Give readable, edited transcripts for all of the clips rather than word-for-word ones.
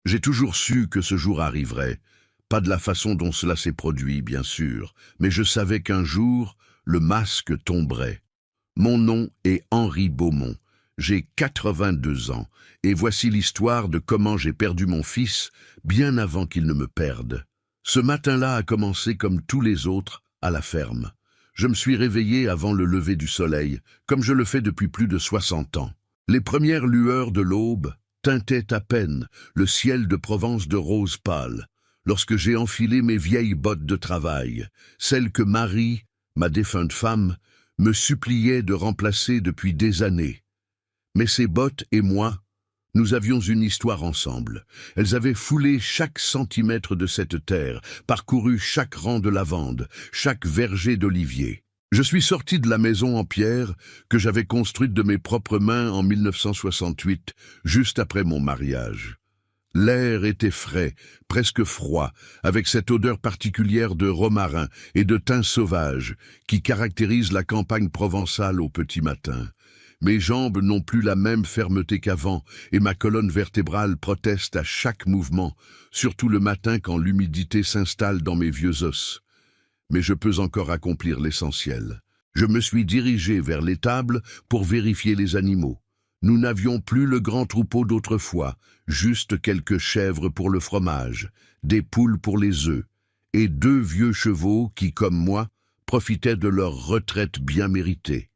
J'ai toujours su que ce jour arriverait, pas de la façon dont cela s'est produit, bien sûr, mais je savais qu'un jour, le masque tomberait. Mon nom est Henri Beaumont, j'ai 82 ans, et voici l'histoire de comment j'ai perdu mon fils bien avant qu'il ne me perde. Ce matin-là a commencé comme tous les autres, à la ferme. Je me suis réveillé avant le lever du soleil, comme je le fais depuis plus de 60 ans. Les premières lueurs de l'aube teintaient à peine le ciel de Provence de rose pâle, lorsque j'ai enfilé mes vieilles bottes de travail, celles que Marie, ma défunte femme, me suppliait de remplacer depuis des années. Mais ces bottes et moi, nous avions une histoire ensemble. Elles avaient foulé chaque centimètre de cette terre, parcouru chaque rang de lavande, chaque verger d'olivier. Je suis sorti de la maison en pierre que j'avais construite de mes propres mains en 1968, juste après mon mariage. L'air était frais, presque froid, avec cette odeur particulière de romarin et de thym sauvage qui caractérise la campagne provençale au petit matin. Mes jambes n'ont plus la même fermeté qu'avant et ma colonne vertébrale proteste à chaque mouvement, surtout le matin quand l'humidité s'installe dans mes vieux os. Mais je peux encore accomplir l'essentiel. Je me suis dirigé vers l'étable pour vérifier les animaux. Nous n'avions plus le grand troupeau d'autrefois, juste quelques chèvres pour le fromage, des poules pour les œufs, et 2 vieux chevaux qui, comme moi, profitaient de leur retraite bien méritée.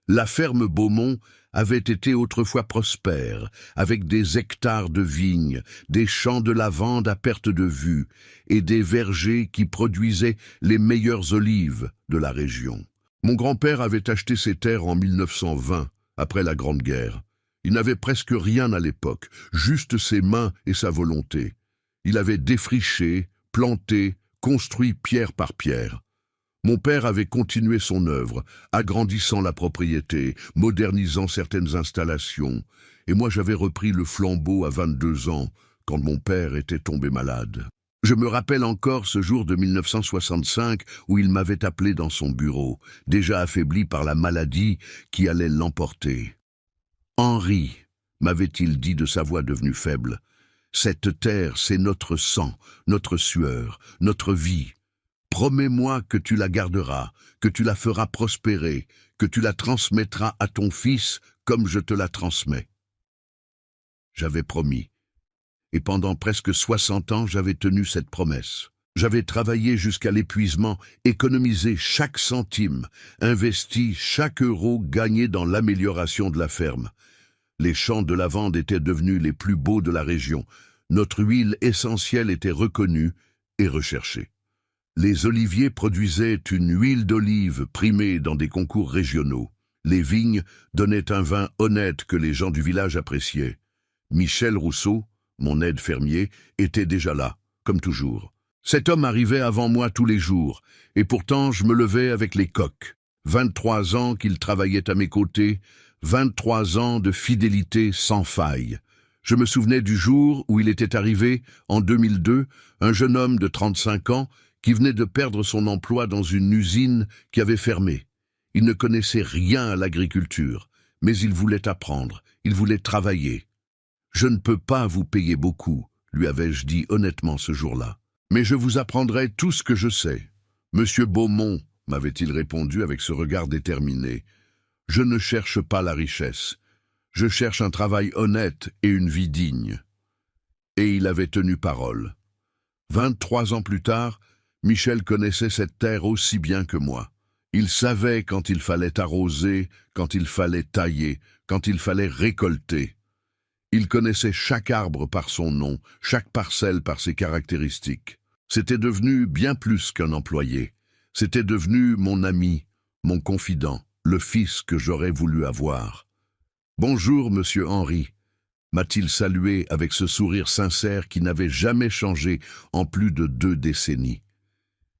La ferme Beaumont avait été autrefois prospère, avec des hectares de vignes, des champs de lavande à perte de vue, et des vergers qui produisaient les meilleures olives de la région. Mon grand-père avait acheté ces terres en 1920, après la Grande Guerre. Il n'avait presque rien à l'époque, juste ses mains et sa volonté. Il avait défriché, planté, construit pierre par pierre. Mon père avait continué son œuvre, agrandissant la propriété, modernisant certaines installations, et moi j'avais repris le flambeau à 22 ans, quand mon père était tombé malade. Je me rappelle encore ce jour de 1965 où il m'avait appelé dans son bureau, déjà affaibli par la maladie qui allait l'emporter. « Henri », m'avait-il dit de sa voix devenue faible, « cette terre, c'est notre sang, notre sueur, notre vie. Promets-moi que tu la garderas, que tu la feras prospérer, que tu la transmettras à ton fils comme je te la transmets. » J'avais promis. Et pendant presque 60 ans, j'avais tenu cette promesse. J'avais travaillé jusqu'à l'épuisement, économisé chaque centime, investi chaque euro gagné dans l'amélioration de la ferme. Les champs de lavande étaient devenus les plus beaux de la région. Notre huile essentielle était reconnue et recherchée. Les oliviers produisaient une huile d'olive primée dans des concours régionaux. Les vignes donnaient un vin honnête que les gens du village appréciaient. Michel Rousseau, mon aide fermier, était déjà là, comme toujours. Cet homme arrivait avant moi tous les jours, et pourtant je me levais avec les coqs. 23 ans qu'il travaillait à mes côtés, 23 ans de fidélité sans faille. Je me souvenais du jour où il était arrivé, en 2002, un jeune homme de 35 ans, qui venait de perdre son emploi dans une usine qui avait fermé. Il ne connaissait rien à l'agriculture, mais il voulait apprendre, il voulait travailler. « Je ne peux pas vous payer beaucoup », lui avais-je dit honnêtement ce jour-là. « Mais je vous apprendrai tout ce que je sais. »« Monsieur Beaumont », m'avait-il répondu avec ce regard déterminé, « je ne cherche pas la richesse. Je cherche un travail honnête et une vie digne. » Et il avait tenu parole. 23 ans plus tard, Michel connaissait cette terre aussi bien que moi. Il savait quand il fallait arroser, quand il fallait tailler, quand il fallait récolter. Il connaissait chaque arbre par son nom, chaque parcelle par ses caractéristiques. C'était devenu bien plus qu'un employé. C'était devenu mon ami, mon confident, le fils que j'aurais voulu avoir. « Bonjour, monsieur Henri », m'a-t-il salué avec ce sourire sincère qui n'avait jamais changé en plus de 2 décennies.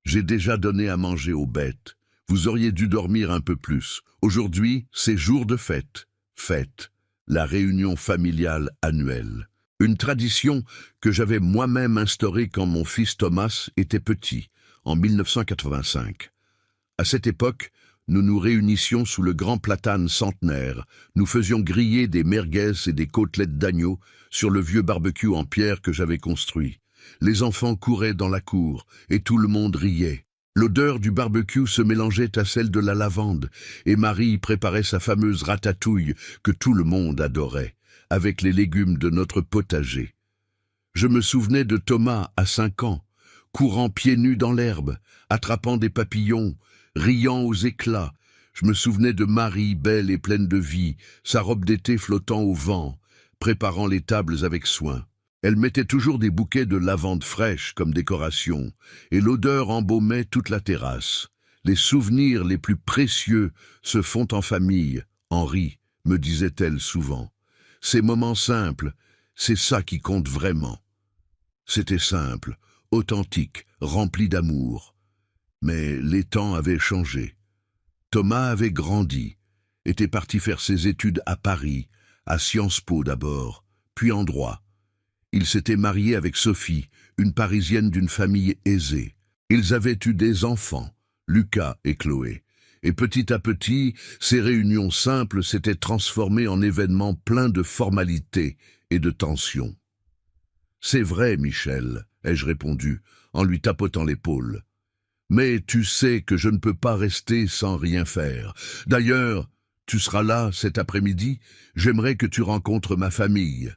J'ai déjà donné à manger aux bêtes. Vous auriez dû dormir un peu plus. Aujourd'hui, c'est jour de fête. Fête, la réunion familiale annuelle. Une tradition que j'avais moi-même instaurée quand mon fils Thomas était petit, en 1985. À cette époque, nous nous réunissions sous le grand platane centenaire. Nous faisions griller des merguez et des côtelettes d'agneau sur le vieux barbecue en pierre que j'avais construit. Les enfants couraient dans la cour et tout le monde riait. L'odeur du barbecue se mélangeait à celle de la lavande et Marie préparait sa fameuse ratatouille que tout le monde adorait, avec les légumes de notre potager. Je me souvenais de Thomas à 5 ans, courant pieds nus dans l'herbe, attrapant des papillons, riant aux éclats. Je me souvenais de Marie, belle et pleine de vie, sa robe d'été flottant au vent, préparant les tables avec soin. Elle mettait toujours des bouquets de lavande fraîche comme décoration, et l'odeur embaumait toute la terrasse. Les souvenirs les plus précieux se font en famille, Henri, me disait-elle souvent. Ces moments simples, c'est ça qui compte vraiment. C'était simple, authentique, rempli d'amour. Mais les temps avaient changé. Thomas avait grandi, était parti faire ses études à Paris, à Sciences Po d'abord, puis en droit. Il s'était marié avec Sophie, une Parisienne d'une famille aisée. Ils avaient eu des enfants, Lucas et Chloé. Et petit à petit, ces réunions simples s'étaient transformées en événements pleins de formalités et de tensions. « C'est vrai, Michel, ai-je répondu, en lui tapotant l'épaule. Mais tu sais que je ne peux pas rester sans rien faire. D'ailleurs, tu seras là cet après-midi, j'aimerais que tu rencontres ma famille. »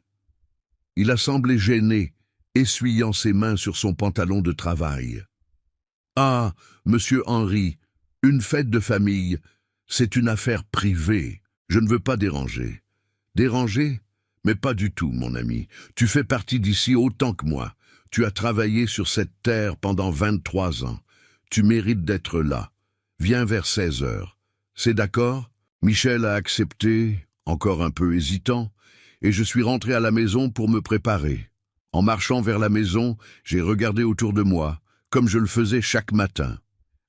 Il a semblé gêné, essuyant ses mains sur son pantalon de travail. « Ah, monsieur Henri, une fête de famille, c'est une affaire privée. Je ne veux pas déranger. » « Déranger ? Mais pas du tout, mon ami. Tu fais partie d'ici autant que moi. Tu as travaillé sur cette terre pendant 23 ans. Tu mérites d'être là. Viens vers 16 heures. C'est d'accord ? Michel a accepté, encore un peu hésitant, et je suis rentré à la maison pour me préparer. En marchant vers la maison, j'ai regardé autour de moi, comme je le faisais chaque matin.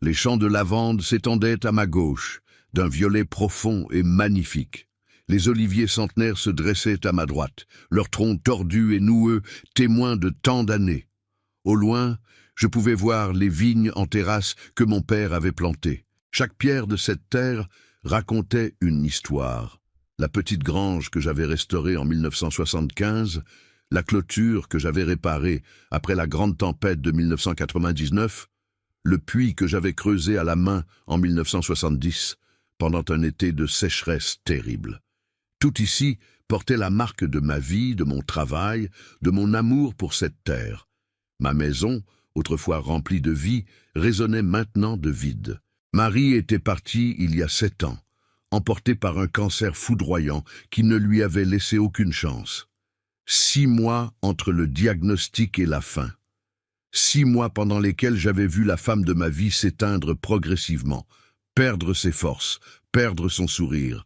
Les champs de lavande s'étendaient à ma gauche, d'un violet profond et magnifique. Les oliviers centenaires se dressaient à ma droite, leurs troncs tordus et noueux, témoins de tant d'années. Au loin, je pouvais voir les vignes en terrasse que mon père avait plantées. Chaque pierre de cette terre racontait une histoire. La petite grange que j'avais restaurée en 1975, la clôture que j'avais réparée après la grande tempête de 1999, le puits que j'avais creusé à la main en 1970, pendant un été de sécheresse terrible. Tout ici portait la marque de ma vie, de mon travail, de mon amour pour cette terre. Ma maison, autrefois remplie de vie, résonnait maintenant de vide. Marie était partie il y a 7 ans, emportée par un cancer foudroyant qui ne lui avait laissé aucune chance. 6 mois entre le diagnostic et la fin. 6 mois pendant lesquels j'avais vu la femme de ma vie s'éteindre progressivement, perdre ses forces, perdre son sourire.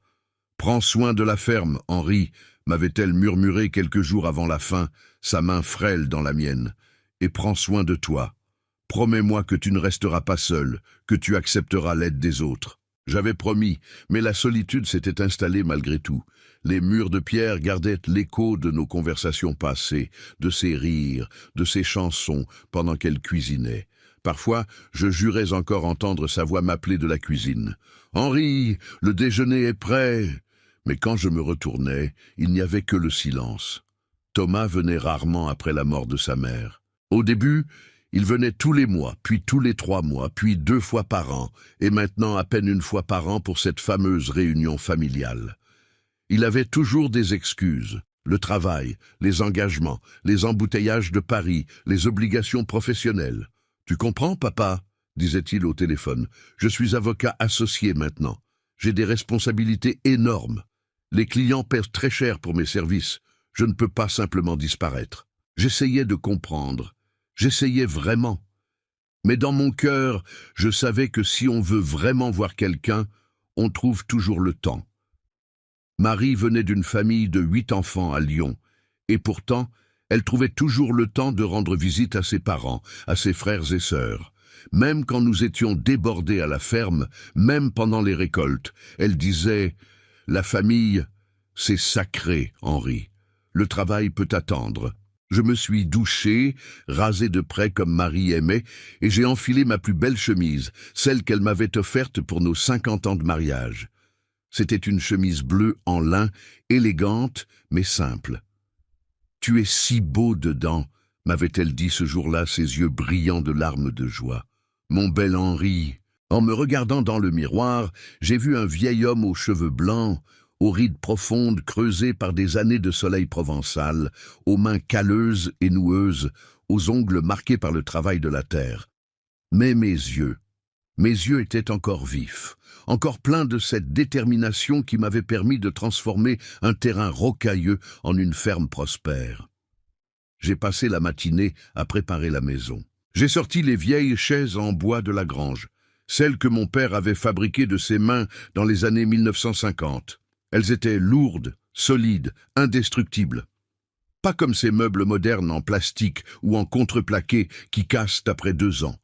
« Prends soin de la ferme, Henri », m'avait-elle murmuré quelques jours avant la fin, sa main frêle dans la mienne. « Et prends soin de toi. Promets-moi que tu ne resteras pas seul, que tu accepteras l'aide des autres. » J'avais promis, mais la solitude s'était installée malgré tout. Les murs de pierre gardaient l'écho de nos conversations passées, de ses rires, de ses chansons pendant qu'elle cuisinait. Parfois, je jurais encore entendre sa voix m'appeler de la cuisine. « Henri, le déjeuner est prêt !» Mais quand je me retournais, il n'y avait que le silence. Thomas venait rarement après la mort de sa mère. Au début, il venait tous les mois, puis tous les 3 mois, puis 2 fois par an, et maintenant à peine 1 fois par an pour cette fameuse réunion familiale. Il avait toujours des excuses. Le travail, les engagements, les embouteillages de Paris, les obligations professionnelles. « Tu comprends, papa ?» disait-il au téléphone. « Je suis avocat associé maintenant. J'ai des responsabilités énormes. Les clients paient très cher pour mes services. Je ne peux pas simplement disparaître. » J'essayais de comprendre. J'essayais vraiment. Mais dans mon cœur, je savais que si on veut vraiment voir quelqu'un, on trouve toujours le temps. Marie venait d'une famille de 8 enfants à Lyon, et pourtant, elle trouvait toujours le temps de rendre visite à ses parents, à ses frères et sœurs. Même quand nous étions débordés à la ferme, même pendant les récoltes, elle disait « La famille, c'est sacré, Henri. Le travail peut attendre. » Je me suis douché, rasé de près comme Marie aimait, et j'ai enfilé ma plus belle chemise, celle qu'elle m'avait offerte pour nos 50 ans de mariage. C'était une chemise bleue en lin, élégante, mais simple. « Tu es si beau dedans », m'avait-elle dit ce jour-là, ses yeux brillants de larmes de joie. « Mon bel Henri !» En me regardant dans le miroir, j'ai vu un vieil homme aux cheveux blancs, aux rides profondes creusées par des années de soleil provençal, aux mains calleuses et noueuses, aux ongles marqués par le travail de la terre. Mais mes yeux étaient encore vifs, encore pleins de cette détermination qui m'avait permis de transformer un terrain rocailleux en une ferme prospère. J'ai passé la matinée à préparer la maison. J'ai sorti les vieilles chaises en bois de la grange, celles que mon père avait fabriquées de ses mains dans les années 1950. Elles étaient lourdes, solides, indestructibles. Pas comme ces meubles modernes en plastique ou en contreplaqué qui cassent après 2 ans.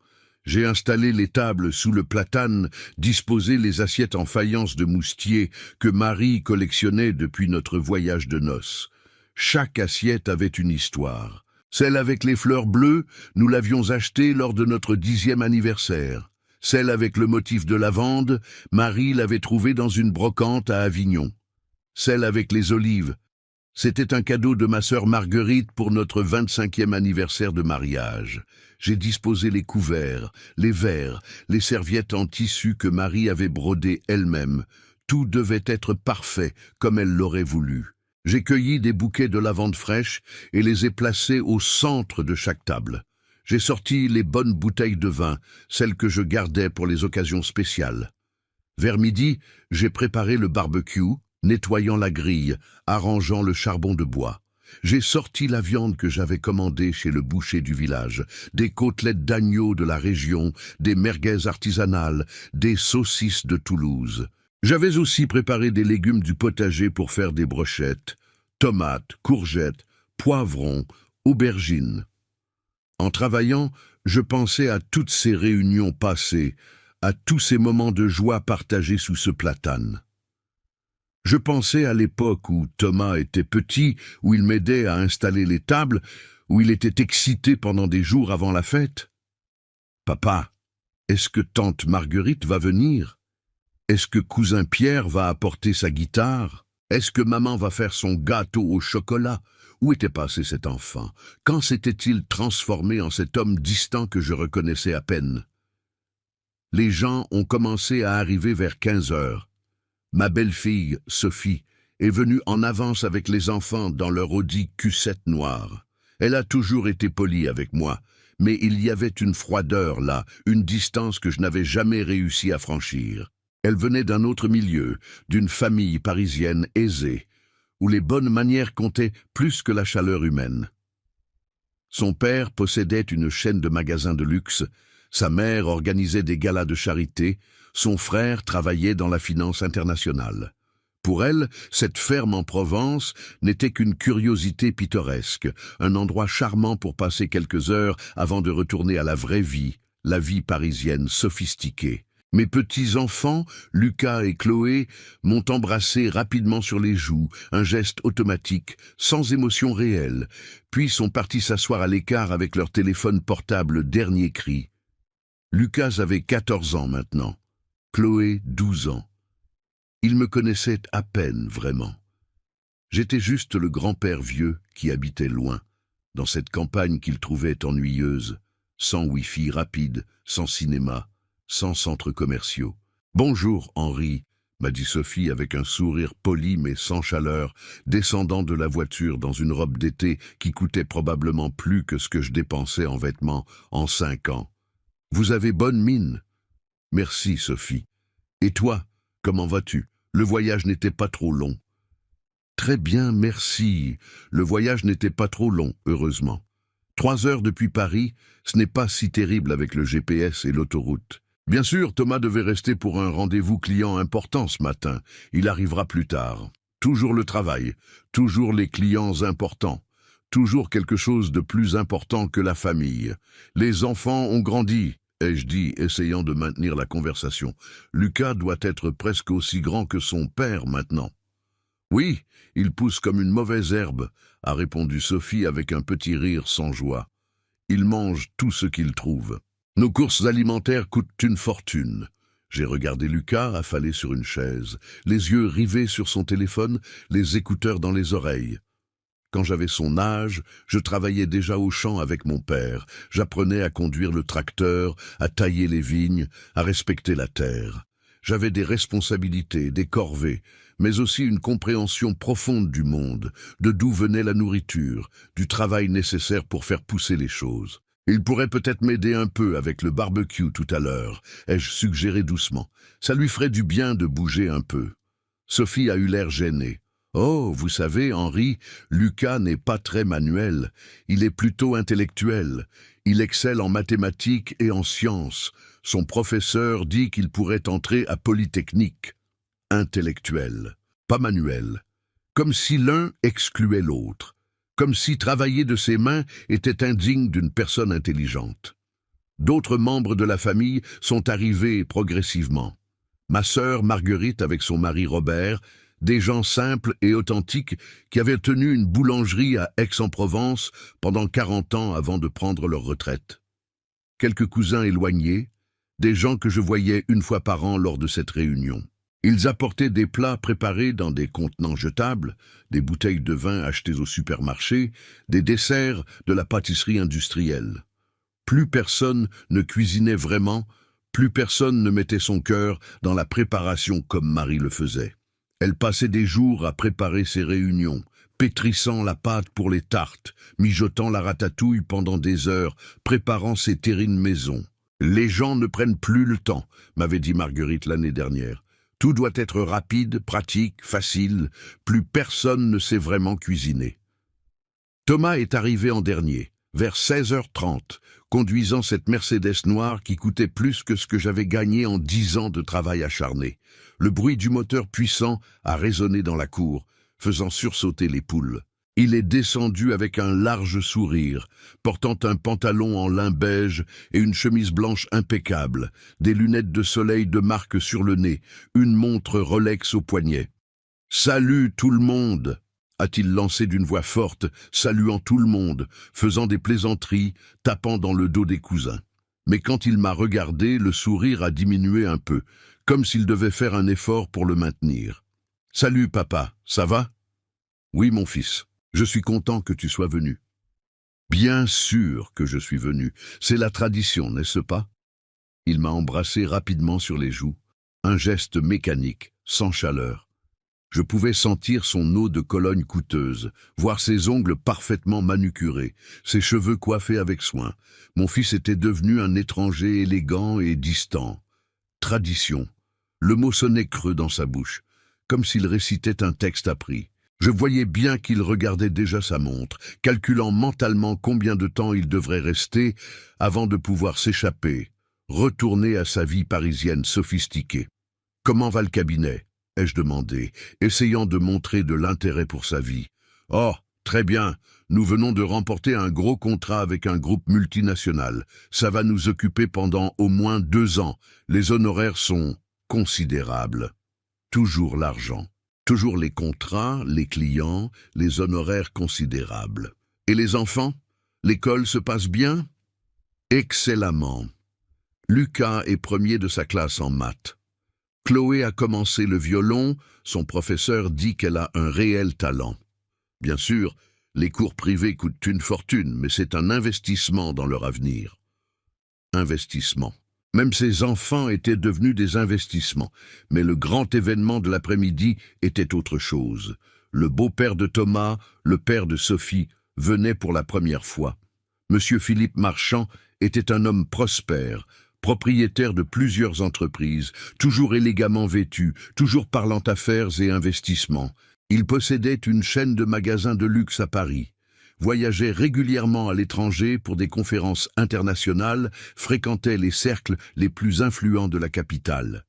J'ai installé les tables sous le platane, disposé les assiettes en faïence de moustier que Marie collectionnait depuis notre voyage de noces. Chaque assiette avait une histoire. Celle avec les fleurs bleues, nous l'avions achetée lors de notre 10e anniversaire. Celle avec le motif de lavande, Marie l'avait trouvée dans une brocante à Avignon. Celle avec les olives, c'était un cadeau de ma sœur Marguerite pour notre 25e anniversaire de mariage. J'ai disposé les couverts, les verres, les serviettes en tissu que Marie avait brodées elle-même. Tout devait être parfait comme elle l'aurait voulu. J'ai cueilli des bouquets de lavande fraîche et les ai placés au centre de chaque table. J'ai sorti les bonnes bouteilles de vin, celles que je gardais pour les occasions spéciales. Vers midi, j'ai préparé le barbecue, nettoyant la grille, arrangeant le charbon de bois. J'ai sorti la viande que j'avais commandée chez le boucher du village, des côtelettes d'agneau de la région, des merguez artisanales, des saucisses de Toulouse. J'avais aussi préparé des légumes du potager pour faire des brochettes, tomates, courgettes, poivrons, aubergines. En travaillant, je pensais à toutes ces réunions passées, à tous ces moments de joie partagés sous ce platane. Je pensais à l'époque où Thomas était petit, où il m'aidait à installer les tables, où il était excité pendant des jours avant la fête. « Papa, est-ce que tante Marguerite va venir? Est-ce que cousin Pierre va apporter sa guitare? Est-ce que maman va faire son gâteau au chocolat? Où était passé cet enfant? Quand s'était-il transformé en cet homme distant que je reconnaissais à peine? » Les gens ont commencé à arriver vers 15 heures. Ma belle-fille, Sophie, est venue en avance avec les enfants dans leur Audi Q7 noir. Elle a toujours été polie avec moi, mais il y avait une froideur là, une distance que je n'avais jamais réussi à franchir. Elle venait d'un autre milieu, d'une famille parisienne aisée, où les bonnes manières comptaient plus que la chaleur humaine. Son père possédait une chaîne de magasins de luxe, sa mère organisait des galas de charité, son frère travaillait dans la finance internationale. Pour elle, cette ferme en Provence n'était qu'une curiosité pittoresque, un endroit charmant pour passer quelques heures avant de retourner à la vraie vie, la vie parisienne sophistiquée. Mes petits-enfants, Lucas et Chloé, m'ont embrassé rapidement sur les joues, un geste automatique, sans émotion réelle, puis sont partis s'asseoir à l'écart avec leur téléphone portable dernier cri. Lucas avait 14 ans maintenant, Chloé 12 ans. Ils me connaissaient à peine vraiment. J'étais juste le grand-père vieux qui habitait loin, dans cette campagne qu'ils trouvaient ennuyeuse, sans wifi rapide, sans cinéma, sans centres commerciaux. « Bonjour, Henri », m'a dit Sophie avec un sourire poli mais sans chaleur, descendant de la voiture dans une robe d'été qui coûtait probablement plus que ce que je dépensais en vêtements en 5 ans. « Vous avez bonne mine. »« Merci, Sophie. Et toi, comment vas-tu? Le voyage n'était pas trop long. »« Très bien, merci. Le voyage n'était pas trop long, heureusement. 3 heures depuis Paris, ce n'est pas si terrible avec le GPS et l'autoroute. Bien sûr, Thomas devait rester pour un rendez-vous client important ce matin. Il arrivera plus tard. Toujours le travail, toujours les clients importants, toujours quelque chose de plus important que la famille. Les enfants ont grandi, ai-je dit, essayant de maintenir la conversation. Lucas doit être presque aussi grand que son père maintenant. Oui, il pousse comme une mauvaise herbe, a répondu Sophie avec un petit rire sans joie. Il mange tout ce qu'il trouve. Nos courses alimentaires coûtent une fortune. J'ai regardé Lucas affalé sur une chaise, les yeux rivés sur son téléphone, les écouteurs dans les oreilles. Quand j'avais son âge, je travaillais déjà au champ avec mon père. J'apprenais à conduire le tracteur, à tailler les vignes, à respecter la terre. J'avais des responsabilités, des corvées, mais aussi une compréhension profonde du monde, de d'où venait la nourriture, du travail nécessaire pour faire pousser les choses. Il pourrait peut-être m'aider un peu avec le barbecue tout à l'heure, ai-je suggéré doucement. Ça lui ferait du bien de bouger un peu. Sophie a eu l'air gênée. Oh, vous savez, Henri, Lucas n'est pas très manuel. Il est plutôt intellectuel. Il excelle en mathématiques et en sciences. Son professeur dit qu'il pourrait entrer à Polytechnique. Intellectuel, pas manuel. Comme si l'un excluait l'autre. Comme si travailler de ses mains était indigne d'une personne intelligente. D'autres membres de la famille sont arrivés progressivement. Ma sœur Marguerite avec son mari Robert, des gens simples et authentiques qui avaient tenu une boulangerie à Aix-en-Provence pendant 40 ans avant de prendre leur retraite. Quelques cousins éloignés, des gens que je voyais une fois par an lors de cette réunion. Ils apportaient des plats préparés dans des contenants jetables, des bouteilles de vin achetées au supermarché, des desserts de la pâtisserie industrielle. Plus personne ne cuisinait vraiment, plus personne ne mettait son cœur dans la préparation comme Marie le faisait. Elle passait des jours à préparer ses réunions, pétrissant la pâte pour les tartes, mijotant la ratatouille pendant des heures, préparant ses terrines maison. Les gens ne prennent plus le temps, m'avait dit Marguerite l'année dernière. Tout doit être rapide, pratique, facile. Plus personne ne sait vraiment cuisiner. Thomas est arrivé en dernier, vers 16h30, conduisant cette Mercedes noire qui coûtait plus que ce que j'avais gagné en 10 ans de travail acharné. Le bruit du moteur puissant a résonné dans la cour, faisant sursauter les poules. Il est descendu avec un large sourire, portant un pantalon en lin beige et une chemise blanche impeccable, des lunettes de soleil de marque sur le nez, une montre Rolex au poignet. « Salut tout le monde !» a-t-il lancé d'une voix forte, saluant tout le monde, faisant des plaisanteries, tapant dans le dos des cousins. Mais quand il m'a regardé, le sourire a diminué un peu, comme s'il devait faire un effort pour le maintenir. « Salut papa, ça va ?»« Oui mon fils. Je suis content que tu sois venu. » « Bien sûr que je suis venu. C'est la tradition, n'est-ce pas ?» Il m'a embrassé rapidement sur les joues. Un geste mécanique, sans chaleur. Je pouvais sentir son eau de Cologne coûteuse, voir ses ongles parfaitement manucurés, ses cheveux coiffés avec soin. Mon fils était devenu un étranger élégant et distant. Tradition. Le mot sonnait creux dans sa bouche, comme s'il récitait un texte appris. Je voyais bien qu'il regardait déjà sa montre, calculant mentalement combien de temps il devrait rester avant de pouvoir s'échapper, retourner à sa vie parisienne sophistiquée. « Comment va le cabinet ?» ai-je demandé, essayant de montrer de l'intérêt pour sa vie. « Oh, très bien, nous venons de remporter un gros contrat avec un groupe multinational. Ça va nous occuper pendant au moins 2 ans. Les honoraires sont considérables. Toujours l'argent. Toujours les contrats, les clients, les honoraires considérables. Et les enfants? L'école se passe bien? Excellemment. Lucas est premier de sa classe en maths. Chloé a commencé le violon, son professeur dit qu'elle a un réel talent. Bien sûr, les cours privés coûtent une fortune, mais c'est un investissement dans leur avenir. Investissement. Même ses enfants étaient devenus des investissements, mais le grand événement de l'après-midi était autre chose. Le beau-père de Thomas, le père de Sophie, venait pour la première fois. Monsieur Philippe Marchand était un homme prospère, propriétaire de plusieurs entreprises, toujours élégamment vêtu, toujours parlant affaires et investissements. Il possédait une chaîne de magasins de luxe à Paris, voyageait régulièrement à l'étranger pour des conférences internationales, fréquentait les cercles les plus influents de la capitale.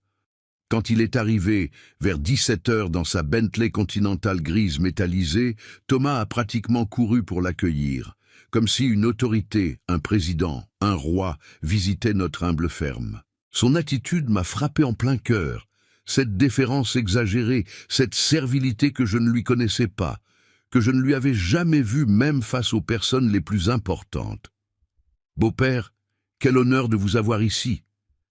Quand il est arrivé, vers 17h dans sa Bentley Continental grise métallisée, Thomas a pratiquement couru pour l'accueillir, comme si une autorité, un président, un roi, visitait notre humble ferme. Son attitude m'a frappé en plein cœur. Cette déférence exagérée, cette servilité que je ne lui connaissais pas, que je ne lui avais jamais vue même face aux personnes les plus importantes. « Beau-père, quel honneur de vous avoir ici !»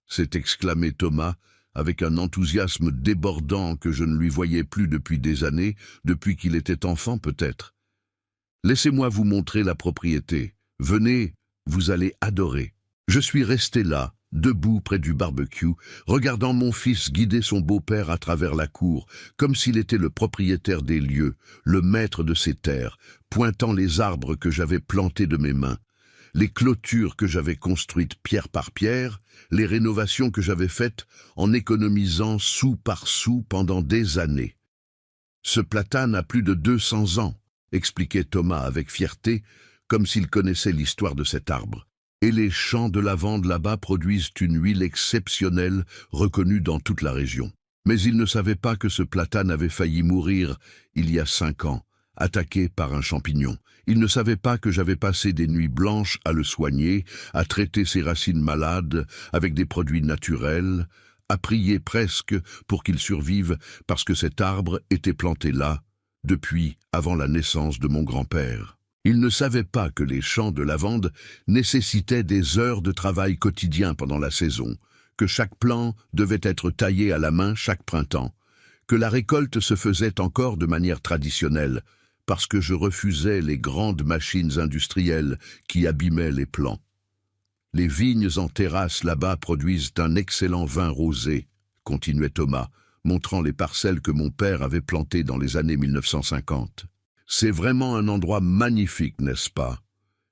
s'est exclamé Thomas, avec un enthousiasme débordant que je ne lui voyais plus depuis des années, depuis qu'il était enfant peut-être. « Laissez-moi vous montrer la propriété. Venez, vous allez adorer. » Je suis resté là, debout près du barbecue, regardant mon fils guider son beau-père à travers la cour, comme s'il était le propriétaire des lieux, le maître de ces terres, pointant les arbres que j'avais plantés de mes mains, les clôtures que j'avais construites pierre par pierre, les rénovations que j'avais faites en économisant sou par sou pendant des années. « Ce platane a plus de 200 ans, expliquait Thomas avec fierté, comme s'il connaissait l'histoire de cet arbre. Et les champs de lavande là-bas produisent une huile exceptionnelle reconnue dans toute la région. Mais il ne savait pas que ce platane avait failli mourir il y a 5 ans, attaqué par un champignon. Il ne savait pas que j'avais passé des nuits blanches à le soigner, à traiter ses racines malades avec des produits naturels, à prier presque pour qu'il survive parce que cet arbre était planté là, depuis avant la naissance de mon grand-père. Il ne savait pas que les champs de lavande nécessitaient des heures de travail quotidien pendant la saison, que chaque plant devait être taillé à la main chaque printemps, que la récolte se faisait encore de manière traditionnelle, parce que je refusais les grandes machines industrielles qui abîmaient les plants. Les vignes en terrasse là-bas produisent un excellent vin rosé, continuait Thomas, montrant les parcelles que mon père avait plantées dans les années 1950. C'est vraiment un endroit magnifique, n'est-ce pas?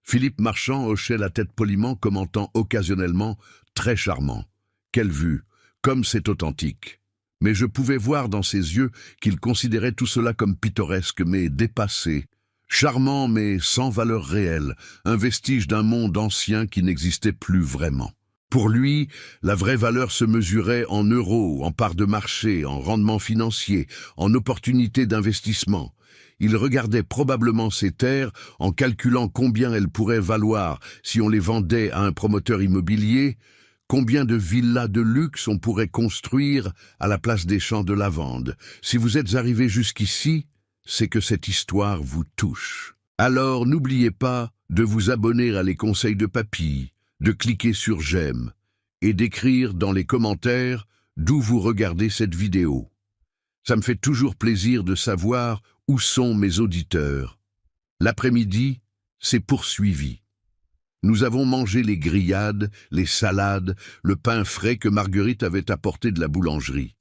Philippe Marchand hochait la tête poliment, commentant occasionnellement « très charmant ». Quelle vue, comme c'est authentique. Mais je pouvais voir dans ses yeux qu'il considérait tout cela comme pittoresque mais dépassé. Charmant mais sans valeur réelle, un vestige d'un monde ancien qui n'existait plus vraiment. Pour lui, la vraie valeur se mesurait en euros, en parts de marché, en rendement financier, en opportunités d'investissement. Il regardait probablement ces terres en calculant combien elles pourraient valoir si on les vendait à un promoteur immobilier, combien de villas de luxe on pourrait construire à la place des champs de lavande. Si vous êtes arrivé jusqu'ici, c'est que cette histoire vous touche. Alors n'oubliez pas de vous abonner à Les Conseils de Papy, de cliquer sur j'aime et d'écrire dans les commentaires d'où vous regardez cette vidéo. Ça me fait toujours plaisir de savoir où sont mes auditeurs. L'après-midi, c'est poursuivi. Nous avons mangé les grillades, les salades, le pain frais que Marguerite avait apporté de la boulangerie.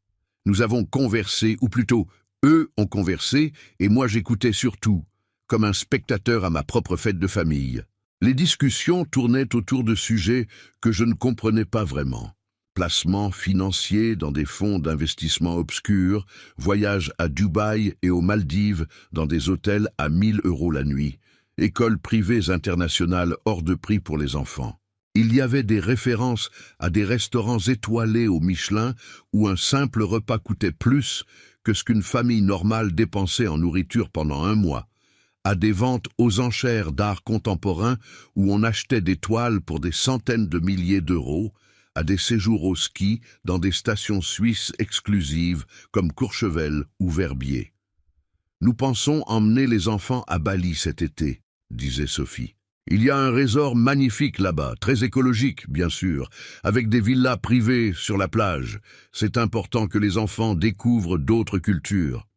Nous avons conversé, ou plutôt, eux ont conversé, et moi j'écoutais surtout, comme un spectateur à ma propre fête de famille. Les discussions tournaient autour de sujets que je ne comprenais pas vraiment. Placements financiers dans des fonds d'investissement obscurs, voyages à Dubaï et aux Maldives dans des hôtels à 1000 € la nuit, écoles privées internationales hors de prix pour les enfants. Il y avait des références à des restaurants étoilés au Michelin où un simple repas coûtait plus que ce qu'une famille normale dépensait en nourriture pendant un mois, à des ventes aux enchères d'art contemporain où on achetait des toiles pour des centaines de milliers d'euros, à des séjours au ski dans des stations suisses exclusives comme Courchevel ou Verbier. « Nous pensons emmener les enfants à Bali cet été », disait Sophie. « Il y a un resort magnifique là-bas, très écologique, bien sûr, avec des villas privées sur la plage. C'est important que les enfants découvrent d'autres cultures. »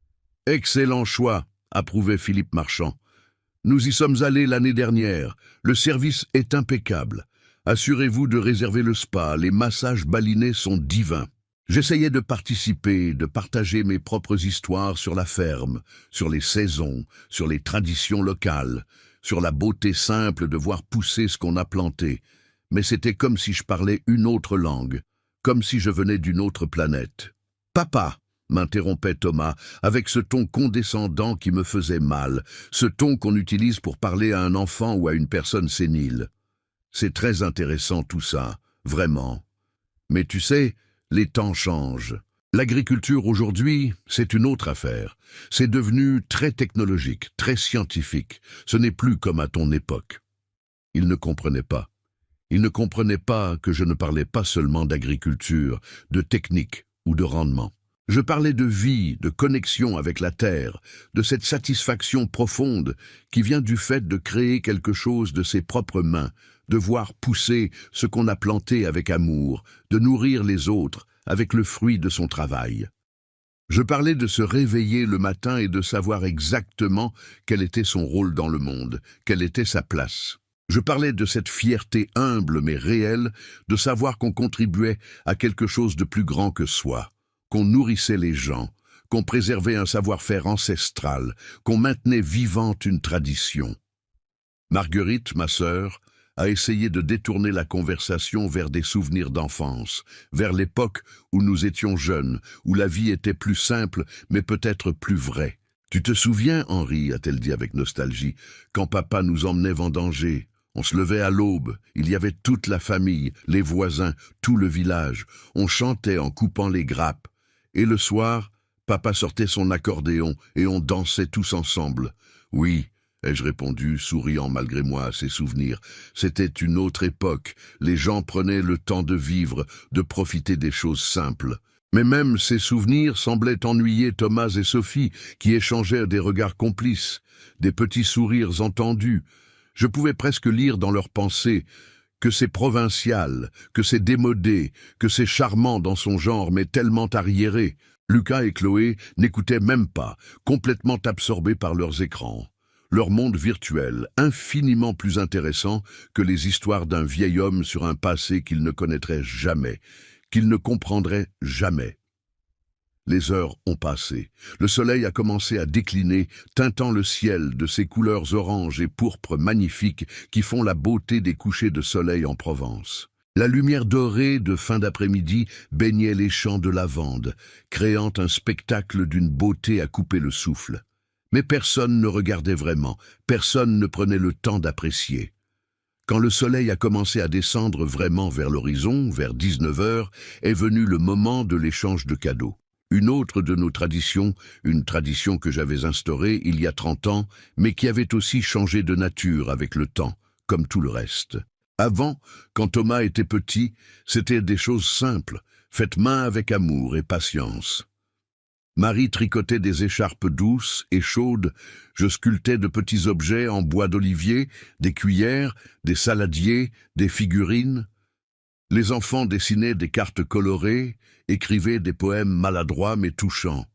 « Excellent choix », approuvait Philippe Marchand. « Nous y sommes allés l'année dernière. Le service est impeccable. Assurez-vous de réserver le spa, les massages balinais sont divins. » J'essayais de participer, de partager mes propres histoires sur la ferme, sur les saisons, sur les traditions locales, sur la beauté simple de voir pousser ce qu'on a planté. Mais c'était comme si je parlais une autre langue, comme si je venais d'une autre planète. « Papa !» m'interrompait Thomas, avec ce ton condescendant qui me faisait mal, ce ton qu'on utilise pour parler à un enfant ou à une personne sénile. C'est très intéressant tout ça, vraiment. Mais tu sais, les temps changent. L'agriculture aujourd'hui, c'est une autre affaire. C'est devenu très technologique, très scientifique. Ce n'est plus comme à ton époque. Il ne comprenait pas. Il ne comprenait pas que je ne parlais pas seulement d'agriculture, de technique ou de rendement. Je parlais de vie, de connexion avec la terre, de cette satisfaction profonde qui vient du fait de créer quelque chose de ses propres mains, de voir pousser ce qu'on a planté avec amour, de nourrir les autres avec le fruit de son travail. Je parlais de se réveiller le matin et de savoir exactement quel était son rôle dans le monde, quelle était sa place. Je parlais de cette fierté humble mais réelle, de savoir qu'on contribuait à quelque chose de plus grand que soi, qu'on nourrissait les gens, qu'on préservait un savoir-faire ancestral, qu'on maintenait vivante une tradition. Marguerite, ma sœur, a essayé de détourner la conversation vers des souvenirs d'enfance, vers l'époque où nous étions jeunes, où la vie était plus simple, mais peut-être plus vraie. « Tu te souviens, Henri, a-t-elle dit avec nostalgie, quand papa nous emmenait vendanger ? On se levait à l'aube, il y avait toute la famille, les voisins, tout le village. On chantait en coupant les grappes. Et le soir, papa sortait son accordéon et on dansait tous ensemble. Oui, ai-je répondu, souriant malgré moi à ces souvenirs. C'était une autre époque. Les gens prenaient le temps de vivre, de profiter des choses simples. Mais même ces souvenirs semblaient ennuyer Thomas et Sophie, qui échangèrent des regards complices, des petits sourires entendus. Je pouvais presque lire dans leurs pensées que c'est provincial, que c'est démodé, que c'est charmant dans son genre, mais tellement arriéré. Lucas et Chloé n'écoutaient même pas, complètement absorbés par leurs écrans. Leur monde virtuel, infiniment plus intéressant que les histoires d'un vieil homme sur un passé qu'il ne connaîtrait jamais, qu'il ne comprendrait jamais. Les heures ont passé. Le soleil a commencé à décliner, teintant le ciel de ces couleurs oranges et pourpres magnifiques qui font la beauté des couchers de soleil en Provence. La lumière dorée de fin d'après-midi baignait les champs de lavande, créant un spectacle d'une beauté à couper le souffle. Mais personne ne regardait vraiment, personne ne prenait le temps d'apprécier. Quand le soleil a commencé à descendre vraiment vers l'horizon, vers 19 heures, est venu le moment de l'échange de cadeaux. Une autre de nos traditions, une tradition que j'avais instaurée il y a 30 ans, mais qui avait aussi changé de nature avec le temps, comme tout le reste. Avant, quand Thomas était petit, c'était des choses simples, faites main avec amour et patience. Marie tricotait des écharpes douces et chaudes, je sculptais de petits objets en bois d'olivier, des cuillères, des saladiers, des figurines. Les enfants dessinaient des cartes colorées, écrivaient des poèmes maladroits mais touchants.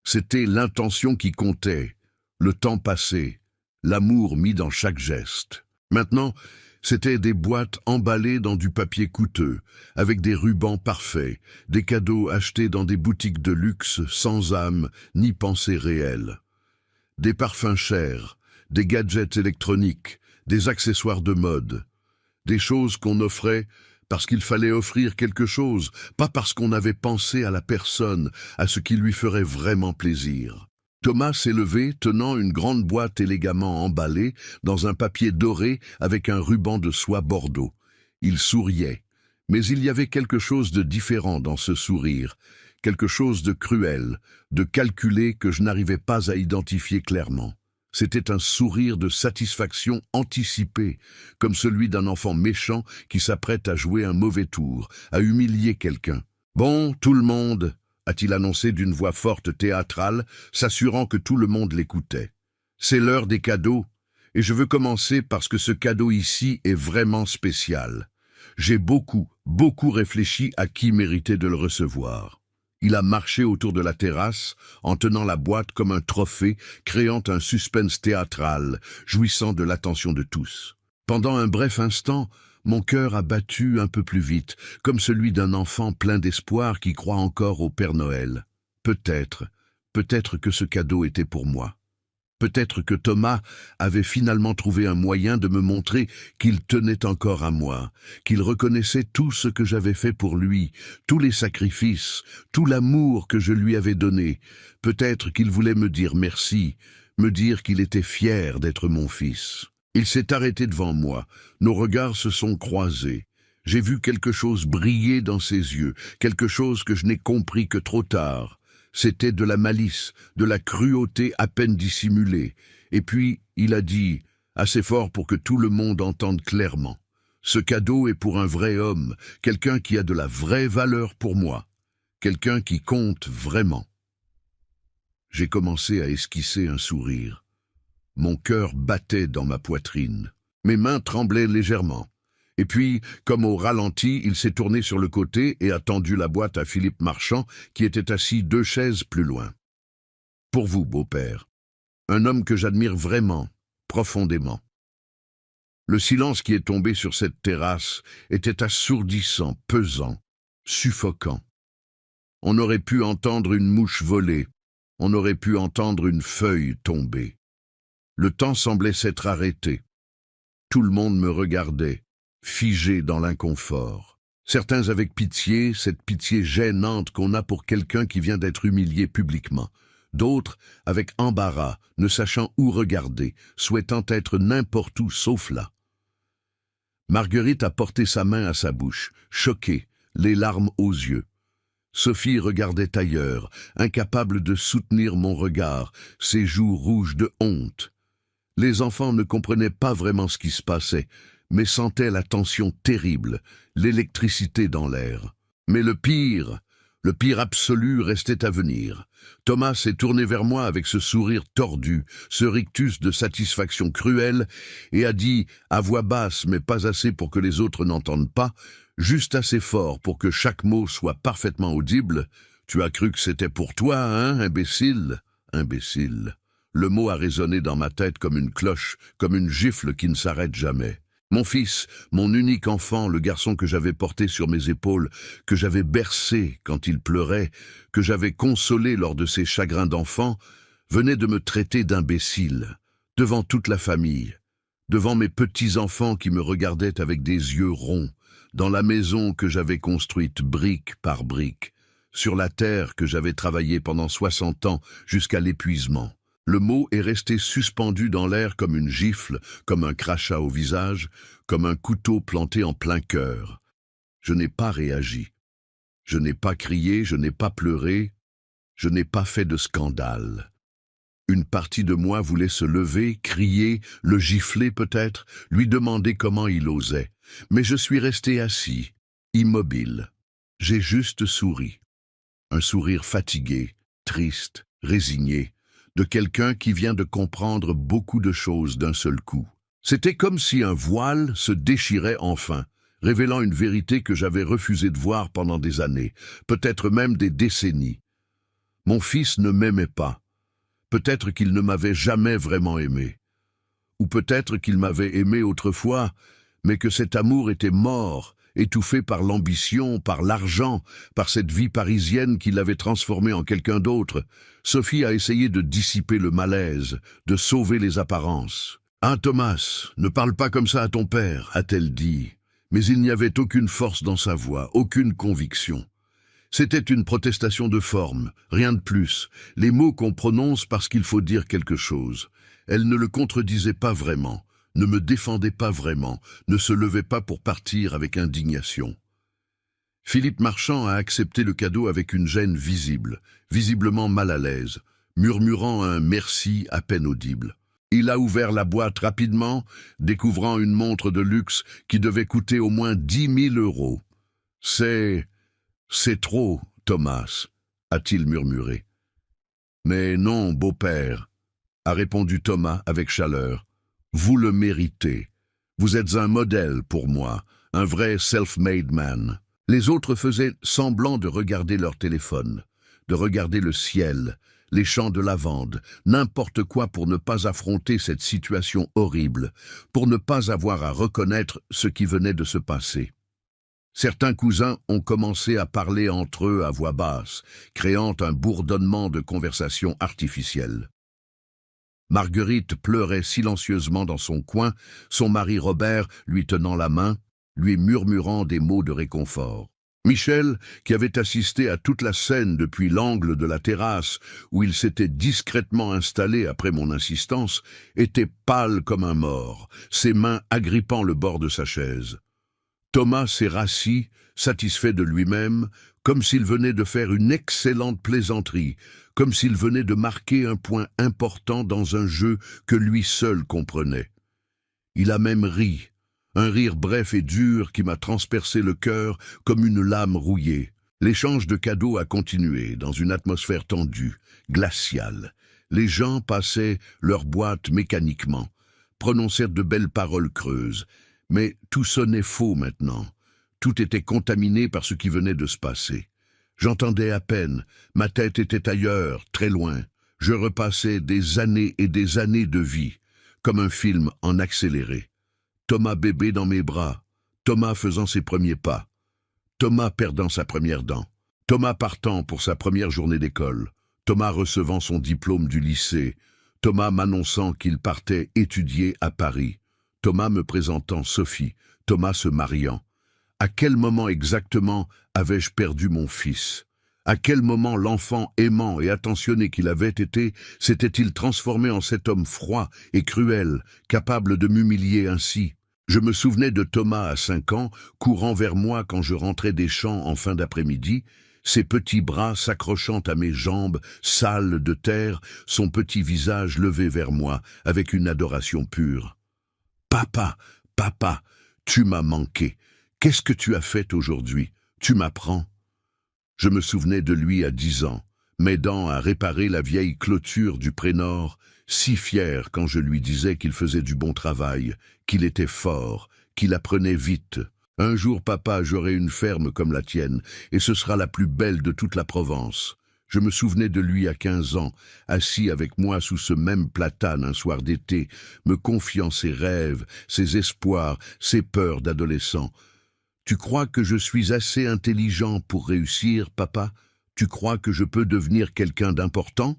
C'était l'intention qui comptait, le temps passé, l'amour mis dans chaque geste. Maintenant, c'était des boîtes emballées dans du papier coûteux, avec des rubans parfaits, des cadeaux achetés dans des boutiques de luxe sans âme ni pensée réelle. Des parfums chers, des gadgets électroniques, des accessoires de mode, des choses qu'on offrait parce qu'il fallait offrir quelque chose, pas parce qu'on avait pensé à la personne, à ce qui lui ferait vraiment plaisir. Thomas s'est levé, tenant une grande boîte élégamment emballée dans un papier doré avec un ruban de soie bordeaux. Il souriait, mais il y avait quelque chose de différent dans ce sourire, quelque chose de cruel, de calculé que je n'arrivais pas à identifier clairement. C'était un sourire de satisfaction anticipée, comme celui d'un enfant méchant qui s'apprête à jouer un mauvais tour, à humilier quelqu'un. « Bon, tout le monde !» a-t-il annoncé d'une voix forte théâtrale, s'assurant que tout le monde l'écoutait. « C'est l'heure des cadeaux, et je veux commencer parce que ce cadeau ici est vraiment spécial. J'ai beaucoup réfléchi à qui méritait de le recevoir. » Il a marché autour de la terrasse, en tenant la boîte comme un trophée, créant un suspense théâtral, jouissant de l'attention de tous. Pendant un bref instant, mon cœur a battu un peu plus vite, comme celui d'un enfant plein d'espoir qui croit encore au Père Noël. Peut-être que ce cadeau était pour moi. Peut-être que Thomas avait finalement trouvé un moyen de me montrer qu'il tenait encore à moi, qu'il reconnaissait tout ce que j'avais fait pour lui, tous les sacrifices, tout l'amour que je lui avais donné. Peut-être qu'il voulait me dire merci, me dire qu'il était fier d'être mon fils. Il s'est arrêté devant moi, nos regards se sont croisés. J'ai vu quelque chose briller dans ses yeux, quelque chose que je n'ai compris que trop tard. C'était de la malice, de la cruauté à peine dissimulée. Et puis, il a dit, assez fort pour que tout le monde entende clairement. Ce cadeau est pour un vrai homme, quelqu'un qui a de la vraie valeur pour moi. quelqu'un qui compte vraiment. J'ai commencé à esquisser un sourire. Mon cœur battait dans ma poitrine. Mes mains tremblaient légèrement. Et puis, comme au ralenti, il s'est tourné sur le côté et a tendu la boîte à Philippe Marchand, qui était assis 2 chaises plus loin. « Pour vous, beau-père. Un homme que j'admire vraiment, profondément. » Le silence qui est tombé sur cette terrasse était assourdissant, pesant, suffocant. On aurait pu entendre une mouche voler, on aurait pu entendre une feuille tomber. Le temps semblait s'être arrêté. Tout le monde me regardait, figé dans l'inconfort. Certains avec pitié, cette pitié gênante qu'on a pour quelqu'un qui vient d'être humilié publiquement. D'autres avec embarras, ne sachant où regarder, souhaitant être n'importe où sauf là. Marguerite a porté sa main à sa bouche, choquée, les larmes aux yeux. Sophie regardait ailleurs, incapable de soutenir mon regard, ses joues rouges de honte. Les enfants ne comprenaient pas vraiment ce qui se passait, mais sentaient la tension terrible, l'électricité dans l'air. Mais le pire absolu restait à venir. Thomas s'est tourné vers moi avec ce sourire tordu, ce rictus de satisfaction cruelle, et a dit, à voix basse mais pas assez pour que les autres n'entendent pas, juste assez fort pour que chaque mot soit parfaitement audible, « Tu as cru que c'était pour toi, hein, imbécile ?» Imbécile. Le mot a résonné dans ma tête comme une cloche, comme une gifle qui ne s'arrête jamais. Mon fils, mon unique enfant, le garçon que j'avais porté sur mes épaules, que j'avais bercé quand il pleurait, que j'avais consolé lors de ses chagrins d'enfant, venait de me traiter d'imbécile, devant toute la famille, devant mes petits-enfants qui me regardaient avec des yeux ronds, dans la maison que j'avais construite brique par brique, sur la terre que j'avais travaillée pendant 60 ans jusqu'à l'épuisement. Le mot est resté suspendu dans l'air comme une gifle, comme un crachat au visage, comme un couteau planté en plein cœur. Je n'ai pas réagi. Je n'ai pas crié, je n'ai pas pleuré, je n'ai pas fait de scandale. Une partie de moi voulait se lever, crier, le gifler peut-être, lui demander comment il osait. Mais je suis resté assis, immobile. J'ai juste souri. Un sourire fatigué, triste, résigné, de quelqu'un qui vient de comprendre beaucoup de choses d'un seul coup. C'était comme si un voile se déchirait enfin, révélant une vérité que j'avais refusé de voir pendant des années, peut-être même des décennies. Mon fils ne m'aimait pas. Peut-être qu'il ne m'avait jamais vraiment aimé. Ou peut-être qu'il m'avait aimé autrefois, mais que cet amour était mort, étouffé par l'ambition, par l'argent, par cette vie parisienne qui l'avait transformé en quelqu'un d'autre. Sophie a essayé de dissiper le malaise, de sauver les apparences. « Hein, Thomas, ne parle pas comme ça à ton père », a-t-elle dit. Mais il n'y avait aucune force dans sa voix, aucune conviction. C'était une protestation de forme, rien de plus, les mots qu'on prononce parce qu'il faut dire quelque chose. Elle ne le contredisait pas vraiment, ne me défendait pas vraiment, ne se levait pas pour partir avec indignation. Philippe Marchand a accepté le cadeau avec une gêne visible, visiblement mal à l'aise, murmurant un merci à peine audible. Il a ouvert la boîte rapidement, découvrant une montre de luxe qui devait coûter au moins 10 000 €. « C'est trop, Thomas, a-t-il murmuré. « Mais non, beau-père, a répondu Thomas avec chaleur. Vous le méritez. Vous êtes un modèle pour moi, un vrai self-made man. » Les autres faisaient semblant de regarder leur téléphone, de regarder le ciel, les champs de lavande, n'importe quoi pour ne pas affronter cette situation horrible, pour ne pas avoir à reconnaître ce qui venait de se passer. Certains cousins ont commencé à parler entre eux à voix basse, créant un bourdonnement de conversation artificielle. Marguerite pleurait silencieusement dans son coin, son mari Robert lui tenant la main, lui murmurant des mots de réconfort. Michel, qui avait assisté à toute la scène depuis l'angle de la terrasse où il s'était discrètement installé après mon insistance, était pâle comme un mort, ses mains agrippant le bord de sa chaise. Thomas s'est rassis, satisfait de lui-même, comme s'il venait de faire une excellente plaisanterie, comme s'il venait de marquer un point important dans un jeu que lui seul comprenait. Il a même ri, un rire bref et dur qui m'a transpercé le cœur comme une lame rouillée. L'échange de cadeaux a continué dans une atmosphère tendue, glaciale. Les gens passaient leurs boîtes mécaniquement, prononcèrent de belles paroles creuses, mais tout sonnait faux maintenant. Tout était contaminé par ce qui venait de se passer. J'entendais à peine, ma tête était ailleurs, très loin. Je repassais des années et des années de vie, comme un film en accéléré. Thomas bébé dans mes bras, Thomas faisant ses premiers pas, Thomas perdant sa première dent, Thomas partant pour sa première journée d'école, Thomas recevant son diplôme du lycée, Thomas m'annonçant qu'il partait étudier à Paris, Thomas me présentant Sophie, Thomas se mariant. À quel moment exactement avais-je perdu mon fils? À quel moment l'enfant aimant et attentionné qu'il avait été s'était-il transformé en cet homme froid et cruel, capable de m'humilier ainsi? Je me souvenais de Thomas à 5 ans, courant vers moi quand je rentrais des champs en fin d'après-midi, ses petits bras s'accrochant à mes jambes, sales de terre, son petit visage levé vers moi, avec une adoration pure. « Papa, papa, tu m'as manqué. Qu'est-ce que tu as fait aujourd'hui? Tu m'apprends ?» Je me souvenais de lui à 10 ans, m'aidant à réparer la vieille clôture du Prénord, si fier quand je lui disais qu'il faisait du bon travail, qu'il était fort, qu'il apprenait vite. Un jour, papa, j'aurai une ferme comme la tienne, et ce sera la plus belle de toute la Provence. Je me souvenais de lui à 15 ans, assis avec moi sous ce même platane un soir d'été, me confiant ses rêves, ses espoirs, ses peurs d'adolescent. « Tu crois que je suis assez intelligent pour réussir, papa? Tu crois que je peux devenir quelqu'un d'important ?»«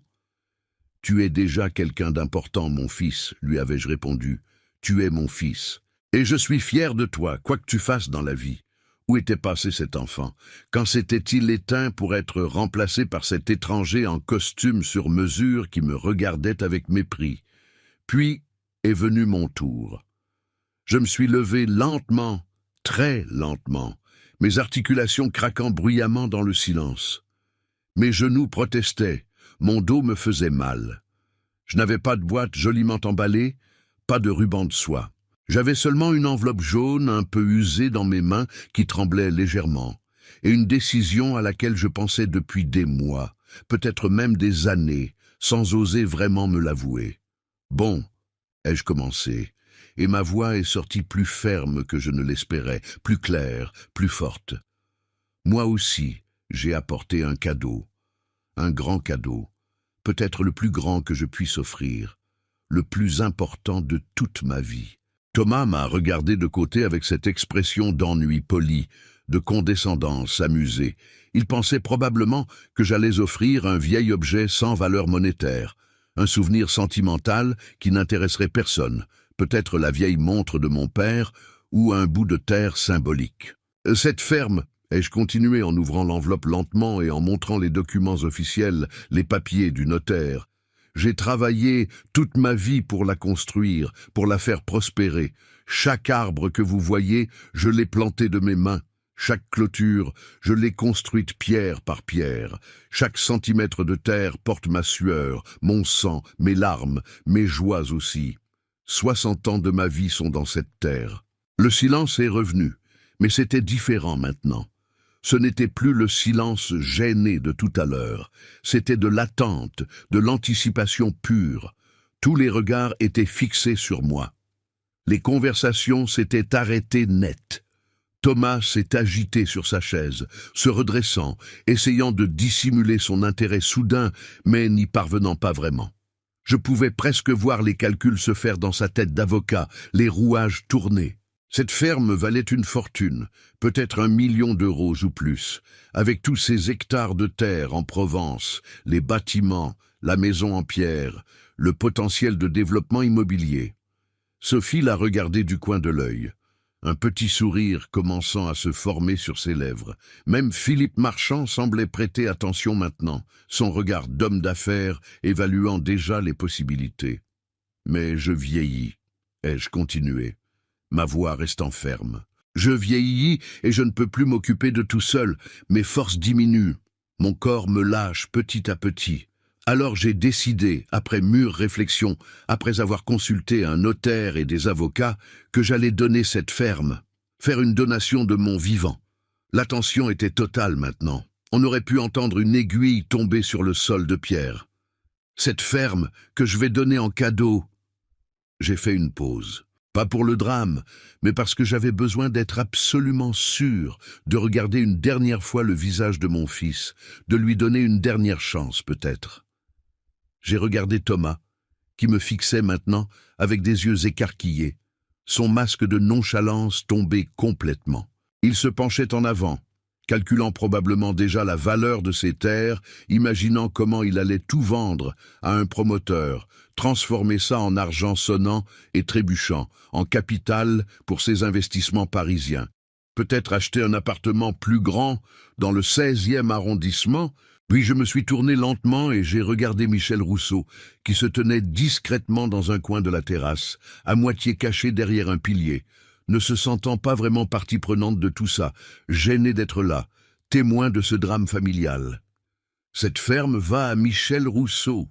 Tu es déjà quelqu'un d'important, mon fils, lui avais-je répondu. Tu es mon fils. Et je suis fier de toi, quoi que tu fasses dans la vie. » Où était passé cet enfant? Quand s'était-il éteint pour être remplacé par cet étranger en costume sur mesure qui me regardait avec mépris? Puis est venu mon tour. Je me suis levé lentement, très lentement, mes articulations craquant bruyamment dans le silence. Mes genoux protestaient, mon dos me faisait mal. Je n'avais pas de boîte joliment emballée, pas de ruban de soie. J'avais seulement une enveloppe jaune un peu usée dans mes mains qui tremblait légèrement, et une décision à laquelle je pensais depuis des mois, peut-être même des années, sans oser vraiment me l'avouer. « Bon », ai-je commencé, et ma voix est sortie plus ferme que je ne l'espérais, plus claire, plus forte. Moi aussi, j'ai apporté un cadeau, un grand cadeau, peut-être le plus grand que je puisse offrir, le plus important de toute ma vie. Thomas m'a regardé de côté avec cette expression d'ennui poli, de condescendance amusée. Il pensait probablement que j'allais offrir un vieil objet sans valeur monétaire, un souvenir sentimental qui n'intéresserait personne, peut-être la vieille montre de mon père ou un bout de terre symbolique. « Cette ferme », ai-je continué en ouvrant l'enveloppe lentement et en montrant les documents officiels, les papiers du notaire. J'ai travaillé toute ma vie pour la construire, pour la faire prospérer. Chaque arbre que vous voyez, je l'ai planté de mes mains. Chaque clôture, je l'ai construite pierre par pierre. Chaque centimètre de terre porte ma sueur, mon sang, mes larmes, mes joies aussi. 60 ans de ma vie sont dans cette terre. Le silence est revenu, mais c'était différent maintenant. Ce n'était plus le silence gêné de tout à l'heure, c'était de l'attente, de l'anticipation pure. Tous les regards étaient fixés sur moi. Les conversations s'étaient arrêtées net. Thomas s'est agité sur sa chaise, se redressant, essayant de dissimuler son intérêt soudain, mais n'y parvenant pas vraiment. Je pouvais presque voir les calculs se faire dans sa tête d'avocat, les rouages tourner. Cette ferme valait une fortune, peut-être 1 million d'euros ou plus, avec tous ces hectares de terre en Provence, les bâtiments, la maison en pierre, le potentiel de développement immobilier. Sophie l'a regardé du coin de l'œil, un petit sourire commençant à se former sur ses lèvres. Même Philippe Marchand semblait prêter attention maintenant, son regard d'homme d'affaires évaluant déjà les possibilités. Mais je vieillis, ai-je continué, ma voix restant ferme. Je vieillis et je ne peux plus m'occuper de tout seul. Mes forces diminuent. Mon corps me lâche petit à petit. Alors j'ai décidé, après mûre réflexion, après avoir consulté un notaire et des avocats, que j'allais donner cette ferme, faire une donation de mon vivant. La tension était totale maintenant. On aurait pu entendre une aiguille tomber sur le sol de pierre. Cette ferme que je vais donner en cadeau. J'ai fait une pause. Pas pour le drame, mais parce que j'avais besoin d'être absolument sûr, de regarder une dernière fois le visage de mon fils, de lui donner une dernière chance peut-être. J'ai regardé Thomas, qui me fixait maintenant avec des yeux écarquillés, son masque de nonchalance tombé complètement. Il se penchait en avant, calculant probablement déjà la valeur de ses terres, imaginant comment il allait tout vendre à un promoteur, transformer ça en argent sonnant et trébuchant, en capital pour ses investissements parisiens. Peut-être acheter un appartement plus grand dans le 16e arrondissement. Puis je me suis tourné lentement et j'ai regardé Michel Rousseau, qui se tenait discrètement dans un coin de la terrasse, à moitié caché derrière un pilier, ne se sentant pas vraiment partie prenante de tout ça, gêné d'être là, témoin de ce drame familial. Cette ferme va à Michel Rousseau.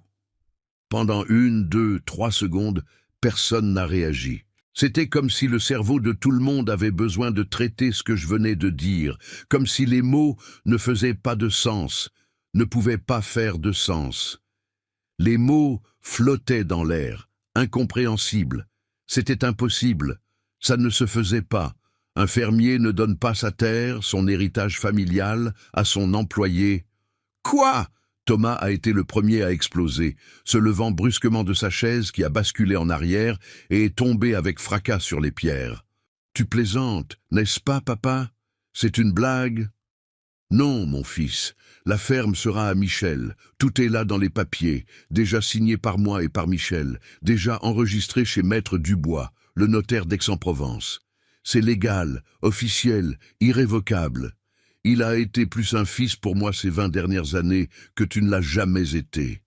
Pendant 1, 2, 3 secondes, personne n'a réagi. C'était comme si le cerveau de tout le monde avait besoin de traiter ce que je venais de dire, comme si les mots ne faisaient pas de sens, ne pouvaient pas faire de sens. Les mots flottaient dans l'air, incompréhensibles. C'était impossible, ça ne se faisait pas. Un fermier ne donne pas sa terre, son héritage familial, à son employé. « Quoi ?» Thomas a été le premier à exploser, se levant brusquement de sa chaise qui a basculé en arrière et est tombé avec fracas sur les pierres. « Tu plaisantes, n'est-ce pas, papa? C'est une blague ?» « Non, mon fils, la ferme sera à Michel. Tout est là dans les papiers, déjà signé par moi et par Michel, déjà enregistré chez Maître Dubois, le notaire d'Aix-en-Provence. C'est légal, officiel, irrévocable. Il a été plus un fils pour moi ces 20 dernières années que tu ne l'as jamais été. »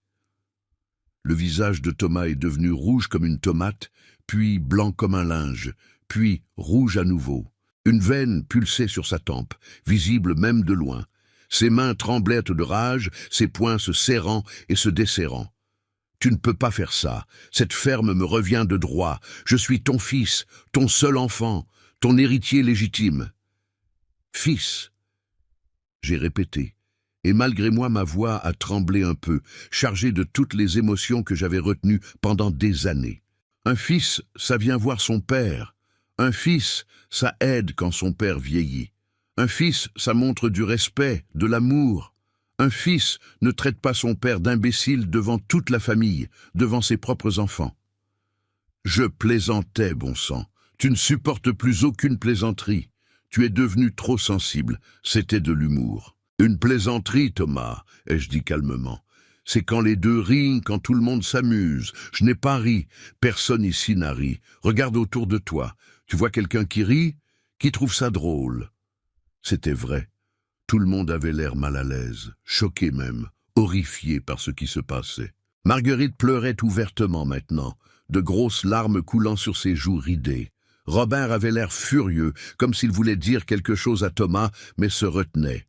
Le visage de Thomas est devenu rouge comme une tomate, puis blanc comme un linge, puis rouge à nouveau. Une veine pulsait sur sa tempe, visible même de loin. Ses mains tremblaient de rage, ses poings se serrant et se desserrant. « Tu ne peux pas faire ça. Cette ferme me revient de droit. Je suis ton fils, ton seul enfant, ton héritier légitime. »« Fils !» J'ai répété, et malgré moi ma voix a tremblé un peu, chargée de toutes les émotions que j'avais retenues pendant des années. Un fils, ça vient voir son père. Un fils, ça aide quand son père vieillit. Un fils, ça montre du respect, de l'amour. Un fils ne traite pas son père d'imbécile devant toute la famille, devant ses propres enfants. Je plaisantais, bon sang. Tu ne supportes plus aucune plaisanterie. Tu es devenu trop sensible. C'était de l'humour. Une plaisanterie, Thomas, ai-je dit calmement. C'est quand les deux rient, quand tout le monde s'amuse. Je n'ai pas ri. Personne ici n'a ri. Regarde autour de toi. Tu vois quelqu'un qui rit, qui trouve ça drôle. C'était vrai. Tout le monde avait l'air mal à l'aise, choqué même, horrifié par ce qui se passait. Marguerite pleurait ouvertement maintenant, de grosses larmes coulant sur ses joues ridées. Robert avait l'air furieux, comme s'il voulait dire quelque chose à Thomas, mais se retenait.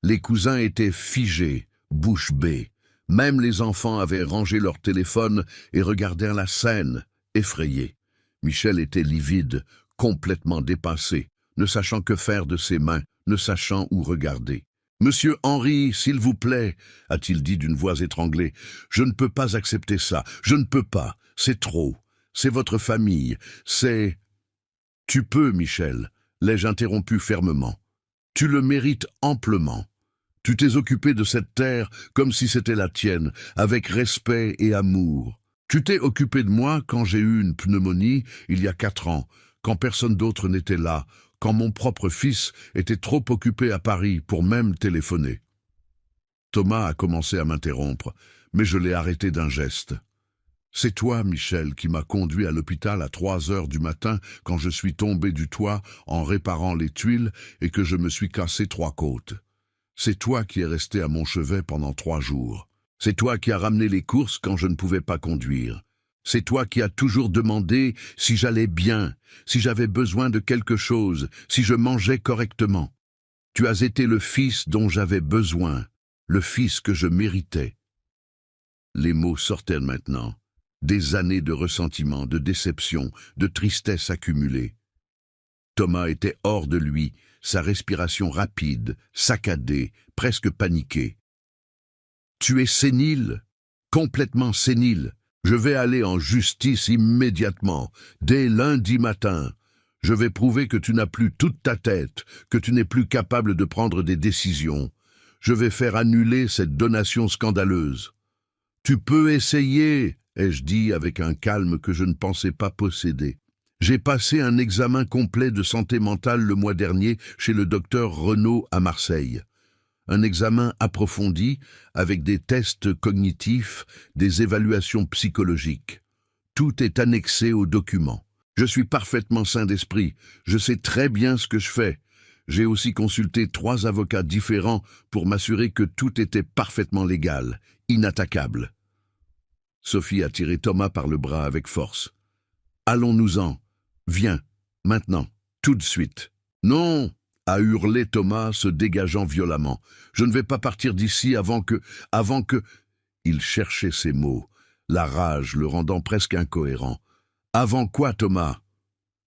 Les cousins étaient figés, bouche bée. Même les enfants avaient rangé leur téléphone et regardèrent la scène, effrayés. Michel était livide, complètement dépassé, ne sachant que faire de ses mains, ne sachant où regarder. « Monsieur Henri, s'il vous plaît, » a-t-il dit d'une voix étranglée, « je ne peux pas accepter ça, je ne peux pas, c'est trop, c'est votre famille, c'est... » « Tu peux, Michel, l'ai-je interrompu fermement. Tu le mérites amplement. Tu t'es occupé de cette terre comme si c'était la tienne, avec respect et amour. Tu t'es occupé de moi quand j'ai eu une pneumonie il y a 4 ans, quand personne d'autre n'était là, quand mon propre fils était trop occupé à Paris pour même téléphoner. » Thomas a commencé à m'interrompre, mais je l'ai arrêté d'un geste. « C'est toi, Michel, qui m'as conduit à l'hôpital à 3 heures du matin quand je suis tombé du toit en réparant les tuiles et que je me suis cassé 3 côtes. C'est toi qui es resté à mon chevet pendant 3 jours. C'est toi qui as ramené les courses quand je ne pouvais pas conduire. C'est toi qui as toujours demandé si j'allais bien, si j'avais besoin de quelque chose, si je mangeais correctement. Tu as été le fils dont j'avais besoin, le fils que je méritais. » Les mots sortaient maintenant. Des années de ressentiment, de déception, de tristesse accumulée. Thomas était hors de lui, sa respiration rapide, saccadée, presque paniquée. « Tu es sénile, complètement sénile. Je vais aller en justice immédiatement, dès lundi matin. Je vais prouver que tu n'as plus toute ta tête, que tu n'es plus capable de prendre des décisions. Je vais faire annuler cette donation scandaleuse. »« Tu peux essayer, » ai-je dit avec un calme que je ne pensais pas posséder. J'ai passé un examen complet de santé mentale le mois dernier chez le docteur Renaud à Marseille. Un examen approfondi avec des tests cognitifs, des évaluations psychologiques. Tout est annexé au document. Je suis parfaitement sain d'esprit, je sais très bien ce que je fais. J'ai aussi consulté 3 avocats différents pour m'assurer que tout était parfaitement légal, inattaquable. Sophie a tiré Thomas par le bras avec force. « Allons-nous-en. Viens, maintenant, tout de suite. »« Non !» a hurlé Thomas, se dégageant violemment. « Je ne vais pas partir d'ici avant que... » Il cherchait ses mots, la rage le rendant presque incohérent. « Avant quoi, Thomas ?»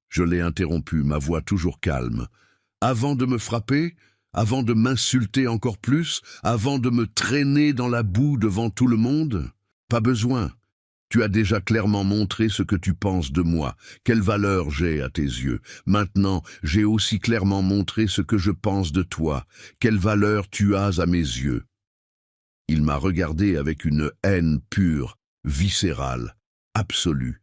Je l'ai interrompu, ma voix toujours calme. « Avant de me frapper ? Avant de m'insulter encore plus ? Avant de me traîner dans la boue devant tout le monde ? Pas besoin. Tu as déjà clairement montré ce que tu penses de moi, quelle valeur j'ai à tes yeux. Maintenant, j'ai aussi clairement montré ce que je pense de toi, quelle valeur tu as à mes yeux. » Il m'a regardé avec une haine pure, viscérale, absolue.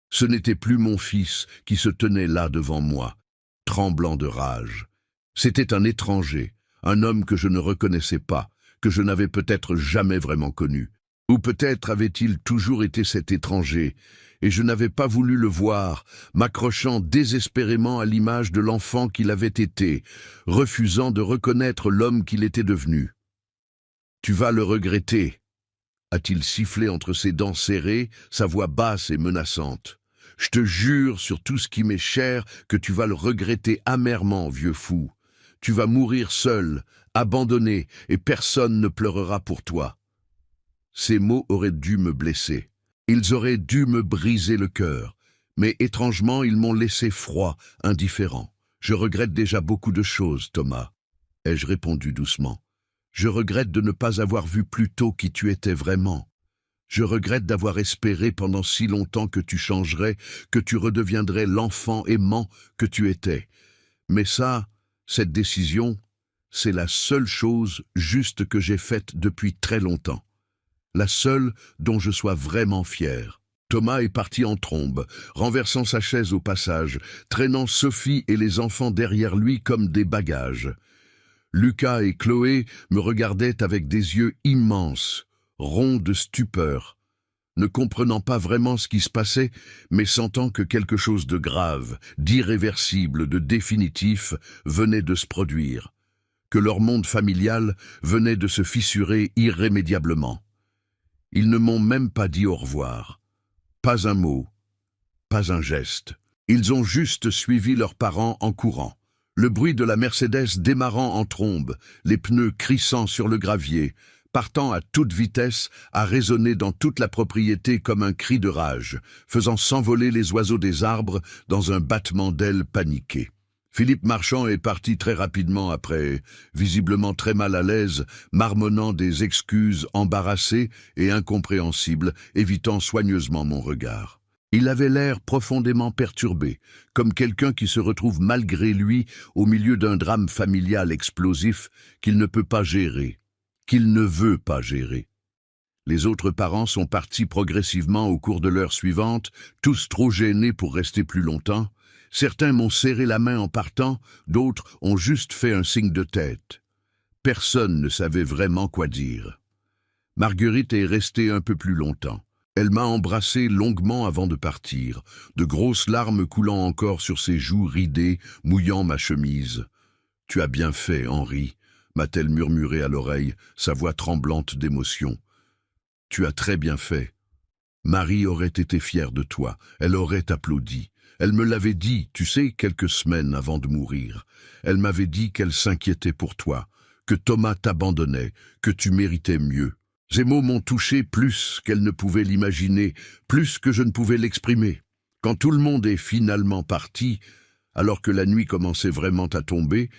Ce n'était plus mon fils qui se tenait là devant moi, tremblant de rage. C'était un étranger, un homme que je ne reconnaissais pas, que je n'avais peut-être jamais vraiment connu. Ou peut-être avait-il toujours été cet étranger, et je n'avais pas voulu le voir, m'accrochant désespérément à l'image de l'enfant qu'il avait été, refusant de reconnaître l'homme qu'il était devenu. « Tu vas le regretter », a-t-il sifflé entre ses dents serrées, sa voix basse et menaçante. « Je te jure sur tout ce qui m'est cher que tu vas le regretter amèrement, vieux fou. Tu vas mourir seul, abandonné, et personne ne pleurera pour toi. » Ces mots auraient dû me blesser. Ils auraient dû me briser le cœur. Mais étrangement, ils m'ont laissé froid, indifférent. « Je regrette déjà beaucoup de choses, Thomas, » ai-je répondu doucement. « Je regrette de ne pas avoir vu plus tôt qui tu étais vraiment. Je regrette d'avoir espéré pendant si longtemps que tu changerais, que tu redeviendrais l'enfant aimant que tu étais. Mais ça, cette décision, c'est la seule chose juste que j'ai faite depuis très longtemps. La seule dont je sois vraiment fier. » Thomas est parti en trombe, renversant sa chaise au passage, traînant Sophie et les enfants derrière lui comme des bagages. Lucas et Chloé me regardaient avec des yeux immenses, ronds de stupeur, ne comprenant pas vraiment ce qui se passait, mais sentant que quelque chose de grave, d'irréversible, de définitif venait de se produire, que leur monde familial venait de se fissurer irrémédiablement. Ils ne m'ont même pas dit au revoir. Pas un mot, pas un geste. Ils ont juste suivi leurs parents en courant. Le bruit de la Mercedes démarrant en trombe, les pneus crissant sur le gravier, partant à toute vitesse, a résonné dans toute la propriété comme un cri de rage, faisant s'envoler les oiseaux des arbres dans un battement d'ailes paniqué. Philippe Marchand est parti très rapidement après, visiblement très mal à l'aise, marmonnant des excuses embarrassées et incompréhensibles, évitant soigneusement mon regard. Il avait l'air profondément perturbé, comme quelqu'un qui se retrouve malgré lui au milieu d'un drame familial explosif qu'il ne peut pas gérer, qu'il ne veut pas gérer. Les autres parents sont partis progressivement au cours de l'heure suivante, tous trop gênés pour rester plus longtemps. Certains m'ont serré la main en partant, d'autres ont juste fait un signe de tête. Personne ne savait vraiment quoi dire. Marguerite est restée un peu plus longtemps. Elle m'a embrassé longuement avant de partir, de grosses larmes coulant encore sur ses joues ridées, mouillant ma chemise. « Tu as bien fait, Henri », m'a-t-elle murmuré à l'oreille, sa voix tremblante d'émotion. « Tu as très bien fait. Marie aurait été fière de toi, elle aurait applaudi. Elle me l'avait dit, tu sais, quelques semaines avant de mourir. Elle m'avait dit qu'elle s'inquiétait pour toi, que Thomas t'abandonnait, que tu méritais mieux. Ces mots m'ont touché plus qu'elle ne pouvait l'imaginer, plus que je ne pouvais l'exprimer. Quand tout le monde est finalement parti, Alors que la nuit commençait vraiment à tomber,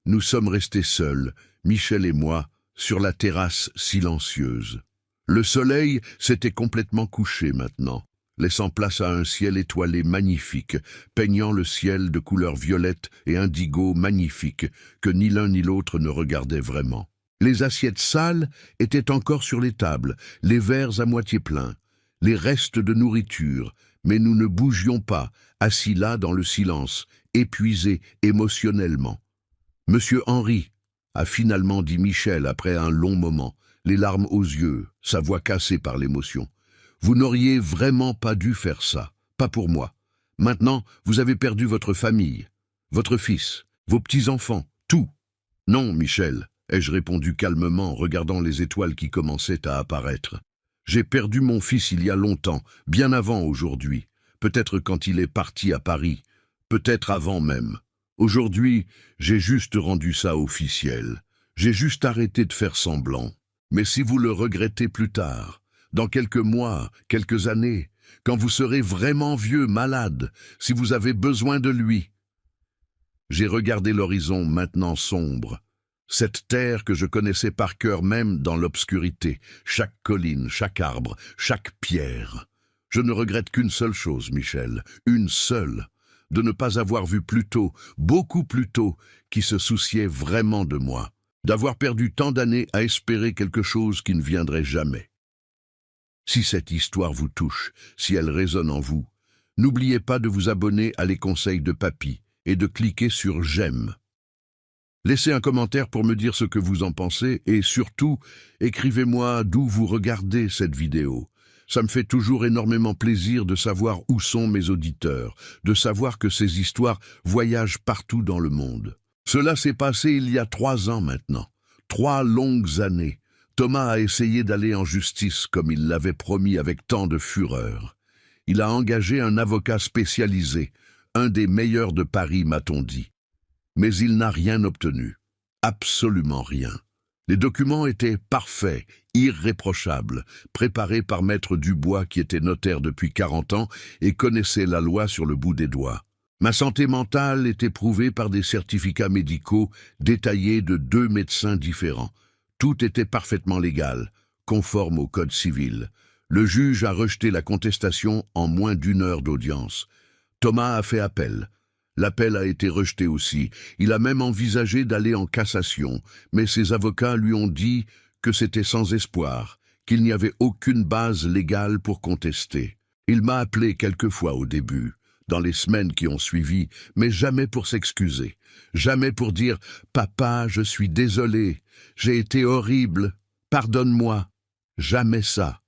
nous sommes restés seuls, Michel et moi, sur la terrasse silencieuse. Le soleil s'était complètement couché maintenant, laissant place à un ciel étoilé magnifique, peignant le ciel de couleurs violettes et indigo magnifiques que ni l'un ni l'autre ne regardaient vraiment. Les assiettes sales étaient encore sur les tables, les verres à moitié pleins, les restes de nourriture, mais nous ne bougions pas, assis là dans le silence, épuisés émotionnellement. « Monsieur Henri », a finalement dit Michel après un long moment, les larmes aux yeux, sa voix cassée par l'émotion. « Vous n'auriez vraiment pas dû faire ça, pas pour moi. Maintenant, vous avez perdu votre famille, votre fils, vos petits-enfants, tout. »« Non, Michel », ai-je répondu calmement en regardant les étoiles qui commençaient à apparaître. « J'ai perdu mon fils il y a longtemps, bien avant aujourd'hui. Peut-être quand il est parti à Paris, peut-être avant même. Aujourd'hui, j'ai juste rendu ça officiel. J'ai juste arrêté de faire semblant. Mais si vous le regrettez plus tard, dans quelques mois, quelques années, quand vous serez vraiment vieux, malade, si vous avez besoin de lui. » J'ai regardé l'horizon maintenant sombre. Cette terre que je connaissais par cœur même dans l'obscurité, chaque colline, chaque arbre, chaque pierre. Je ne regrette qu'une seule chose, Michel, une seule, de ne pas avoir vu plus tôt, beaucoup plus tôt, qui se souciait vraiment de moi, d'avoir perdu tant d'années à espérer quelque chose qui ne viendrait jamais. Si cette histoire vous touche, si elle résonne en vous, n'oubliez pas de vous abonner à Les Conseils de Papy et de cliquer sur « J'aime ». Laissez un commentaire pour me dire ce que vous en pensez et surtout, écrivez-moi d'où vous regardez cette vidéo. Ça me fait toujours énormément plaisir de savoir où sont mes auditeurs, de savoir que ces histoires voyagent partout dans le monde. Cela s'est passé il y a 3 ans maintenant, 3 longues années. Thomas a essayé d'aller en justice comme il l'avait promis avec tant de fureur. Il a engagé un avocat spécialisé, un des meilleurs de Paris, m'a-t-on dit. Mais il n'a rien obtenu, absolument rien. Les documents étaient parfaits, irréprochables, préparés par Maître Dubois qui était notaire depuis 40 ans et connaissait la loi sur le bout des doigts. Ma santé mentale était prouvée par des certificats médicaux détaillés de 2 médecins différents. Tout était parfaitement légal, conforme au Code civil. Le juge a rejeté la contestation en moins d'1 heure d'audience. Thomas a fait appel. L'appel a été rejeté aussi. Il a même envisagé d'aller en cassation, mais ses avocats lui ont dit que c'était sans espoir, qu'il n'y avait aucune base légale pour contester. Il m'a appelé quelquefois au début, dans les semaines qui ont suivi, mais jamais pour s'excuser, jamais pour dire « Papa, je suis désolé, j'ai été horrible, pardonne-moi ». Jamais ça.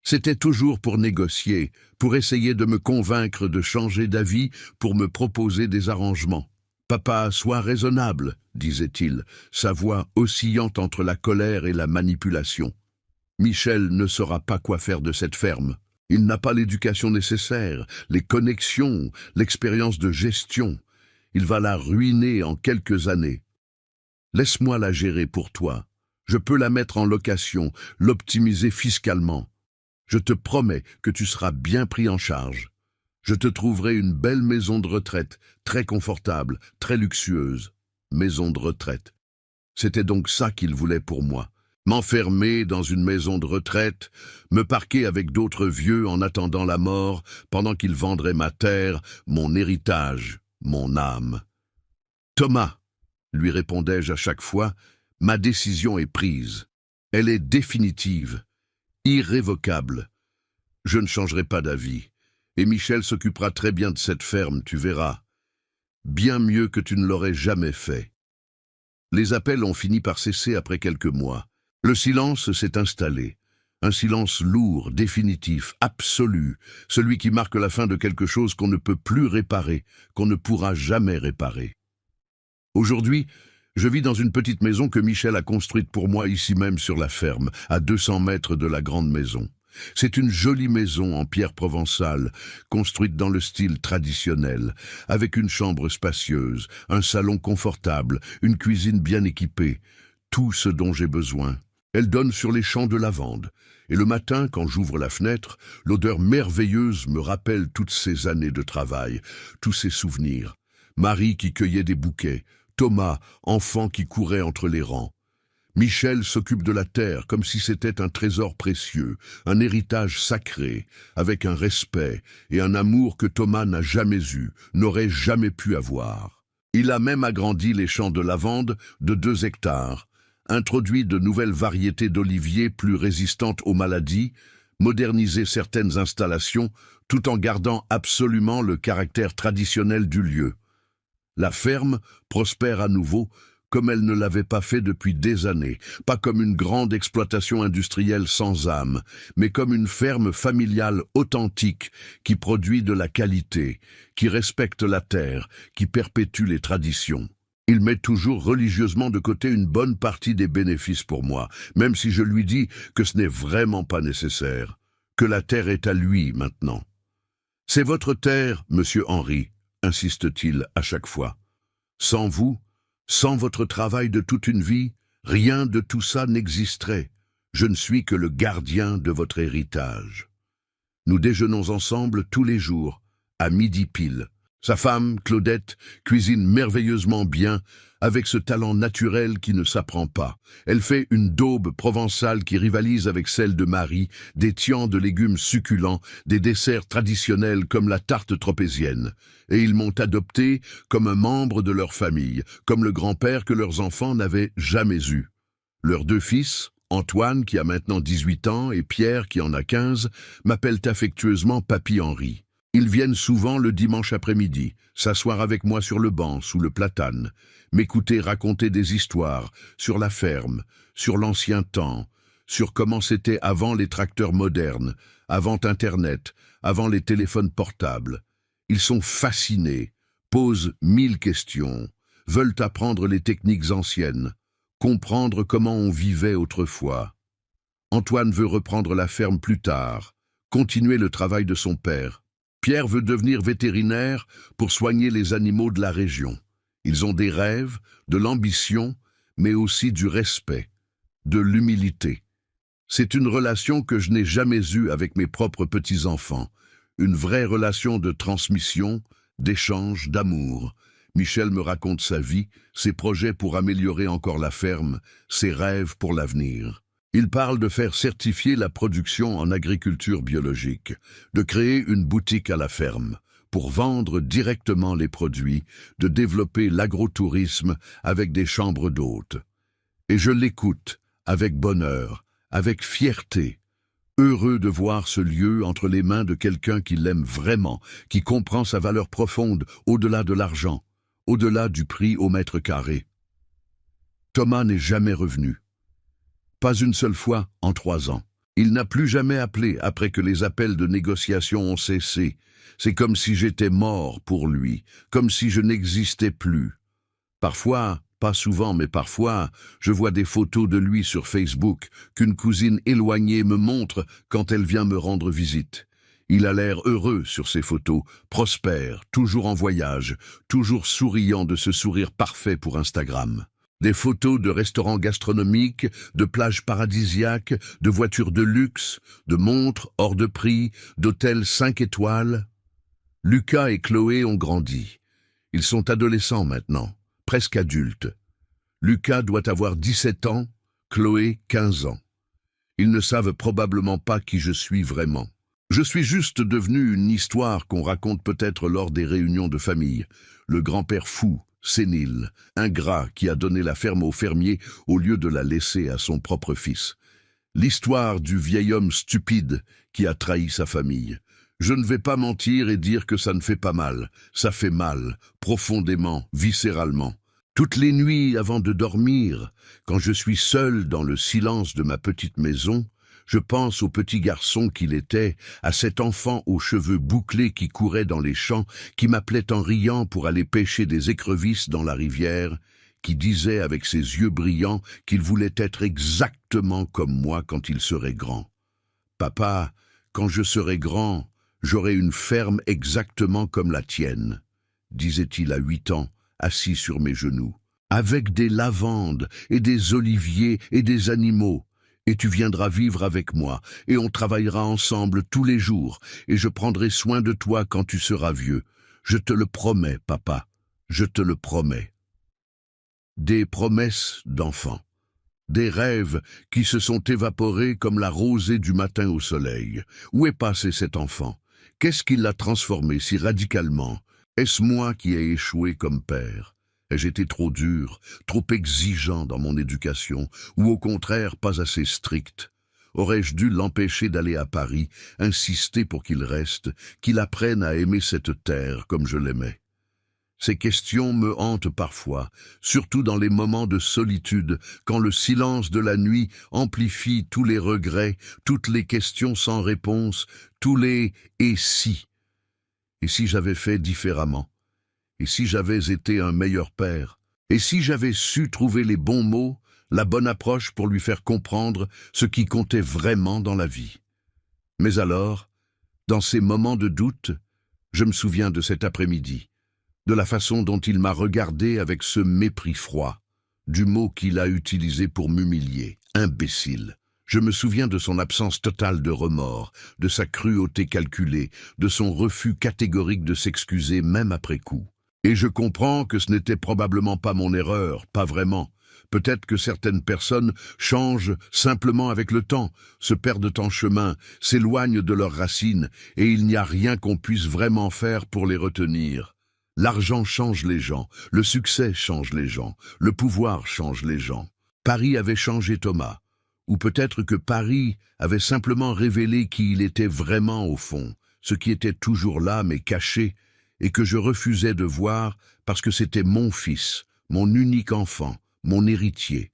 C'était toujours pour négocier, pour essayer de me convaincre de changer d'avis, pour me proposer des arrangements. « Papa, sois raisonnable », disait-il, sa voix oscillant entre la colère et la manipulation. « Michel ne saura pas quoi faire de cette ferme. Il n'a pas l'éducation nécessaire, les connexions, l'expérience de gestion. Il va la ruiner en quelques années. Laisse-moi la gérer pour toi. Je peux la mettre en location, l'optimiser fiscalement. Je te promets que tu seras bien pris en charge. Je te trouverai une belle maison de retraite, très confortable, très luxueuse. Maison de retraite. » C'était donc ça qu'il voulait pour moi. M'enfermer dans une maison de retraite, me parquer avec d'autres vieux en attendant la mort, pendant qu'ils vendraient ma terre, mon héritage, mon âme. « Thomas », lui répondais-je à chaque fois, « ma décision est prise. Elle est définitive. Irrévocable. Je ne changerai pas d'avis. Et Michel s'occupera très bien de cette ferme, tu verras. Bien mieux que tu ne l'aurais jamais fait. » Les appels ont fini par cesser après quelques mois. Le silence s'est installé. Un silence lourd, définitif, absolu, celui qui marque la fin de quelque chose qu'on ne peut plus réparer, qu'on ne pourra jamais réparer. Aujourd'hui, je vis dans une petite maison que Michel a construite pour moi ici même sur la ferme, à 200 mètres de la grande maison. C'est une jolie maison en pierre provençale, construite dans le style traditionnel, avec une chambre spacieuse, un salon confortable, une cuisine bien équipée, tout ce dont j'ai besoin. Elle donne sur les champs de lavande, et le matin, quand j'ouvre la fenêtre, l'odeur merveilleuse me rappelle toutes ces années de travail, tous ces souvenirs. Marie qui cueillait des bouquets, Thomas, enfant qui courait entre les rangs. Michel s'occupe de la terre comme si c'était un trésor précieux, un héritage sacré, avec un respect et un amour que Thomas n'a jamais eu, n'aurait jamais pu avoir. Il a même agrandi les champs de lavande de 2 hectares, introduit de nouvelles variétés d'oliviers plus résistantes aux maladies, modernisé certaines installations tout en gardant absolument le caractère traditionnel du lieu. La ferme prospère à nouveau comme elle ne l'avait pas fait depuis des années, pas comme une grande exploitation industrielle sans âme, mais comme une ferme familiale authentique qui produit de la qualité, qui respecte la terre, qui perpétue les traditions. Il met toujours religieusement de côté une bonne partie des bénéfices pour moi, même si je lui dis que ce n'est vraiment pas nécessaire, que la terre est à lui maintenant. « C'est votre terre, monsieur Henri », insiste-t-il à chaque fois. « Sans vous, sans votre travail de toute une vie, rien de tout ça n'existerait. Je ne suis que le gardien de votre héritage. » Nous déjeunons ensemble tous les jours, à midi pile. Sa femme, Claudette, cuisine merveilleusement bien, avec ce talent naturel qui ne s'apprend pas. Elle fait une daube provençale qui rivalise avec celle de Marie, des tians de légumes succulents, des desserts traditionnels comme la tarte tropézienne. Et ils m'ont adopté comme un membre de leur famille, comme le grand-père que leurs enfants n'avaient jamais eu. Leurs 2 fils, Antoine qui a maintenant 18 ans et Pierre qui en a 15, m'appellent affectueusement Papy Henri. Ils viennent souvent le dimanche après-midi, s'asseoir avec moi sur le banc, sous le platane, m'écouter raconter des histoires sur la ferme, sur l'ancien temps, sur comment c'était avant les tracteurs modernes, avant Internet, avant les téléphones portables. Ils sont fascinés, posent 1000 questions, veulent apprendre les techniques anciennes, comprendre comment on vivait autrefois. Antoine veut reprendre la ferme plus tard, continuer le travail de son père. Pierre veut devenir vétérinaire pour soigner les animaux de la région. Ils ont des rêves, de l'ambition, mais aussi du respect, de l'humilité. C'est une relation que je n'ai jamais eue avec mes propres petits-enfants. Une vraie relation de transmission, d'échange, d'amour. Michel me raconte sa vie, ses projets pour améliorer encore la ferme, ses rêves pour l'avenir. Il parle de faire certifier la production en agriculture biologique, de créer une boutique à la ferme, pour vendre directement les produits, de développer l'agrotourisme avec des chambres d'hôtes. Et je l'écoute avec bonheur, avec fierté, heureux de voir ce lieu entre les mains de quelqu'un qui l'aime vraiment, qui comprend sa valeur profonde au-delà de l'argent, au-delà du prix au mètre carré. Thomas n'est jamais revenu. Pas une seule fois en 3 ans. Il n'a plus jamais appelé après que les appels de négociation ont cessé. C'est comme si j'étais mort pour lui, comme si je n'existais plus. Parfois, pas souvent, mais parfois, je vois des photos de lui sur Facebook qu'une cousine éloignée me montre quand elle vient me rendre visite. Il a l'air heureux sur ces photos, prospère, toujours en voyage, toujours souriant de ce sourire parfait pour Instagram. Des photos de restaurants gastronomiques, de plages paradisiaques, de voitures de luxe, de montres hors de prix, d'hôtels 5 étoiles. Lucas et Chloé ont grandi. Ils sont adolescents maintenant, presque adultes. Lucas doit avoir 17 ans, Chloé 15 ans. Ils ne savent probablement pas qui je suis vraiment. Je suis juste devenu une histoire qu'on raconte peut-être lors des réunions de famille. Le grand-père fou, sénile, ingrat qui a donné la ferme au fermier au lieu de la laisser à son propre fils. L'histoire du vieil homme stupide qui a trahi sa famille. Je ne vais pas mentir et dire que ça ne fait pas mal. Ça fait mal, profondément, viscéralement. Toutes les nuits avant de dormir, quand je suis seul dans le silence de ma petite maison, je pense au petit garçon qu'il était, à cet enfant aux cheveux bouclés qui courait dans les champs, qui m'appelait en riant pour aller pêcher des écrevisses dans la rivière, qui disait avec ses yeux brillants qu'il voulait être exactement comme moi quand il serait grand. « Papa, quand je serai grand, j'aurai une ferme exactement comme la tienne, » disait-il à 8 ans, assis sur mes genoux, « avec des lavandes et des oliviers et des animaux. Et tu viendras vivre avec moi, et on travaillera ensemble tous les jours, et je prendrai soin de toi quand tu seras vieux. Je te le promets, papa. » je te le promets. Des promesses d'enfant. Des rêves qui se sont évaporés comme la rosée du matin au soleil. Où est passé cet enfant? Qu'est-ce qui l'a transformé si radicalement? Est-ce moi qui ai échoué comme père? Ai-je été trop dur, trop exigeant dans mon éducation, ou au contraire pas assez strict? Aurais-je dû l'empêcher d'aller à Paris, insister pour qu'il reste, qu'il apprenne à aimer cette terre comme je l'aimais? Ces questions me hantent parfois, surtout dans les moments de solitude, quand le silence de la nuit amplifie tous les regrets, toutes les questions sans réponse, tous les « et si ». Et si j'avais fait différemment? Et si j'avais été un meilleur père? Et si j'avais su trouver les bons mots, la bonne approche pour lui faire comprendre ce qui comptait vraiment dans la vie? Mais alors, dans ces moments de doute, je me souviens de cet après-midi, de la façon dont il m'a regardé avec ce mépris froid, du mot qu'il a utilisé pour m'humilier, imbécile. Je me souviens de son absence totale de remords, de sa cruauté calculée, de son refus catégorique de s'excuser même après coup. Et je comprends que ce n'était probablement pas mon erreur, pas vraiment. Peut-être que certaines personnes changent simplement avec le temps, se perdent en chemin, s'éloignent de leurs racines, et il n'y a rien qu'on puisse vraiment faire pour les retenir. L'argent change les gens, le succès change les gens, le pouvoir change les gens. Paris avait changé Thomas. Ou peut-être que Paris avait simplement révélé qui il était vraiment au fond, ce qui était toujours là mais caché, et que je refusais de voir parce que c'était mon fils, mon unique enfant, mon héritier.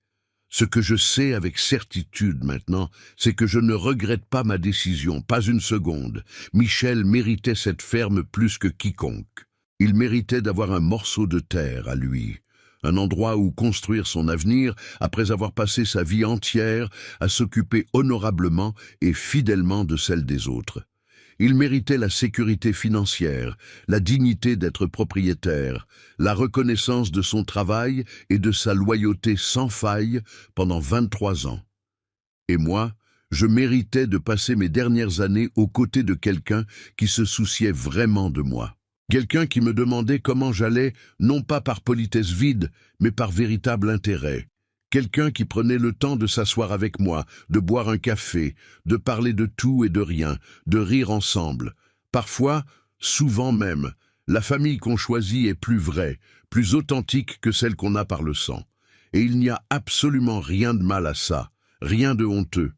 Ce que je sais avec certitude maintenant, c'est que je ne regrette pas ma décision, pas une seconde. Michel méritait cette ferme plus que quiconque. Il méritait d'avoir un morceau de terre à lui, un endroit où construire son avenir après avoir passé sa vie entière à s'occuper honorablement et fidèlement de celle des autres. Il méritait la sécurité financière, la dignité d'être propriétaire, la reconnaissance de son travail et de sa loyauté sans faille pendant 23 ans. Et moi, je méritais de passer mes dernières années aux côtés de quelqu'un qui se souciait vraiment de moi. Quelqu'un qui me demandait comment j'allais, non pas par politesse vide, mais par véritable intérêt. Quelqu'un qui prenait le temps de s'asseoir avec moi, de boire un café, de parler de tout et de rien, de rire ensemble. Parfois, souvent même, la famille qu'on choisit est plus vraie, plus authentique que celle qu'on a par le sang. Et il n'y a absolument rien de mal à ça, rien de honteux.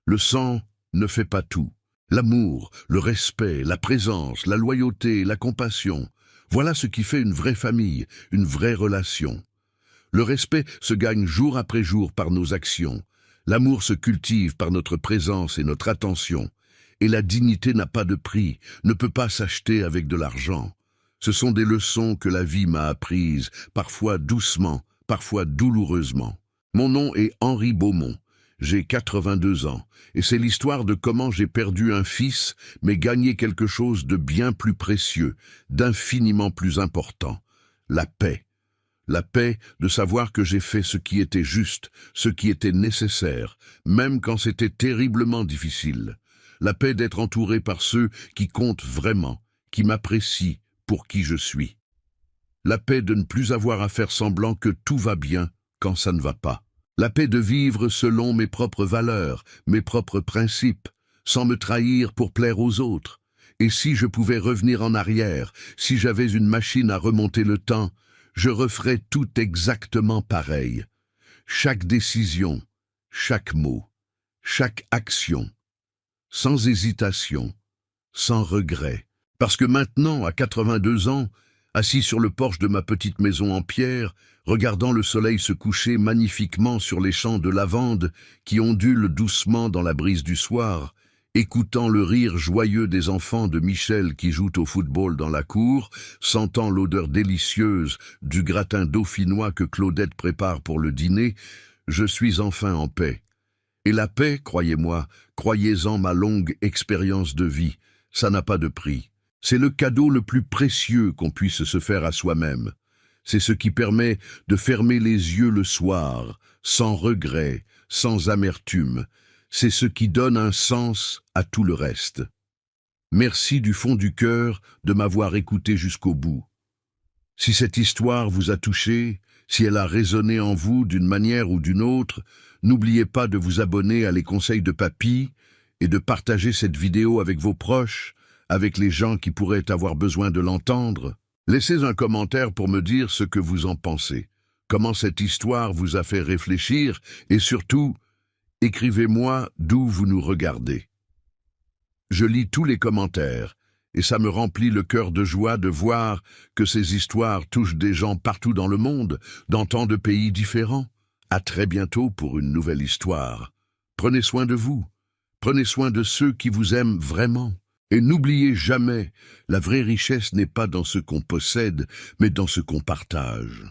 Le sang ne fait pas tout. L'amour, le respect, la présence, la loyauté, la compassion, voilà ce qui fait une vraie famille, une vraie relation. Le respect se gagne jour après jour par nos actions. L'amour se cultive par notre présence et notre attention. Et la dignité n'a pas de prix, ne peut pas s'acheter avec de l'argent. Ce sont des leçons que la vie m'a apprises, parfois doucement, parfois douloureusement. Mon nom est Henri Beaumont. J'ai 82 ans, et c'est l'histoire de comment j'ai perdu un fils, mais gagné quelque chose de bien plus précieux, d'infiniment plus important, la paix. La paix de savoir que j'ai fait ce qui était juste, ce qui était nécessaire, même quand c'était terriblement difficile. La paix d'être entouré par ceux qui comptent vraiment, qui m'apprécient pour qui je suis. La paix de ne plus avoir à faire semblant que tout va bien quand ça ne va pas. La paix de vivre selon mes propres valeurs, mes propres principes, sans me trahir pour plaire aux autres. Et si je pouvais revenir en arrière, si j'avais une machine à remonter le temps, je referais tout exactement pareil. Chaque décision, chaque mot, chaque action, sans hésitation, sans regret. Parce que maintenant, à 82 ans, assis sur le porche de ma petite maison en pierre, regardant le soleil se coucher magnifiquement sur les champs de lavande qui ondulent doucement dans la brise du soir, écoutant le rire joyeux des enfants de Michel qui jouent au football dans la cour, sentant l'odeur délicieuse du gratin dauphinois que Claudette prépare pour le dîner, je suis enfin en paix. Et la paix, croyez-moi, croyez-en ma longue expérience de vie, ça n'a pas de prix. C'est le cadeau le plus précieux qu'on puisse se faire à soi-même. C'est ce qui permet de fermer les yeux le soir, sans regret, sans amertume. C'est ce qui donne un sens à tout le reste. Merci du fond du cœur de m'avoir écouté jusqu'au bout. Si cette histoire vous a touché, si elle a résonné en vous d'une manière ou d'une autre, n'oubliez pas de vous abonner à Les Conseils de Papy et de partager cette vidéo avec vos proches, avec les gens qui pourraient avoir besoin de l'entendre. Laissez un commentaire pour me dire ce que vous en pensez, comment cette histoire vous a fait réfléchir et surtout, écrivez-moi d'où vous nous regardez. Je lis tous les commentaires et ça me remplit le cœur de joie de voir que ces histoires touchent des gens partout dans le monde, dans tant de pays différents. À très bientôt pour une nouvelle histoire. Prenez soin de vous, prenez soin de ceux qui vous aiment vraiment. Et n'oubliez jamais, la vraie richesse n'est pas dans ce qu'on possède, mais dans ce qu'on partage.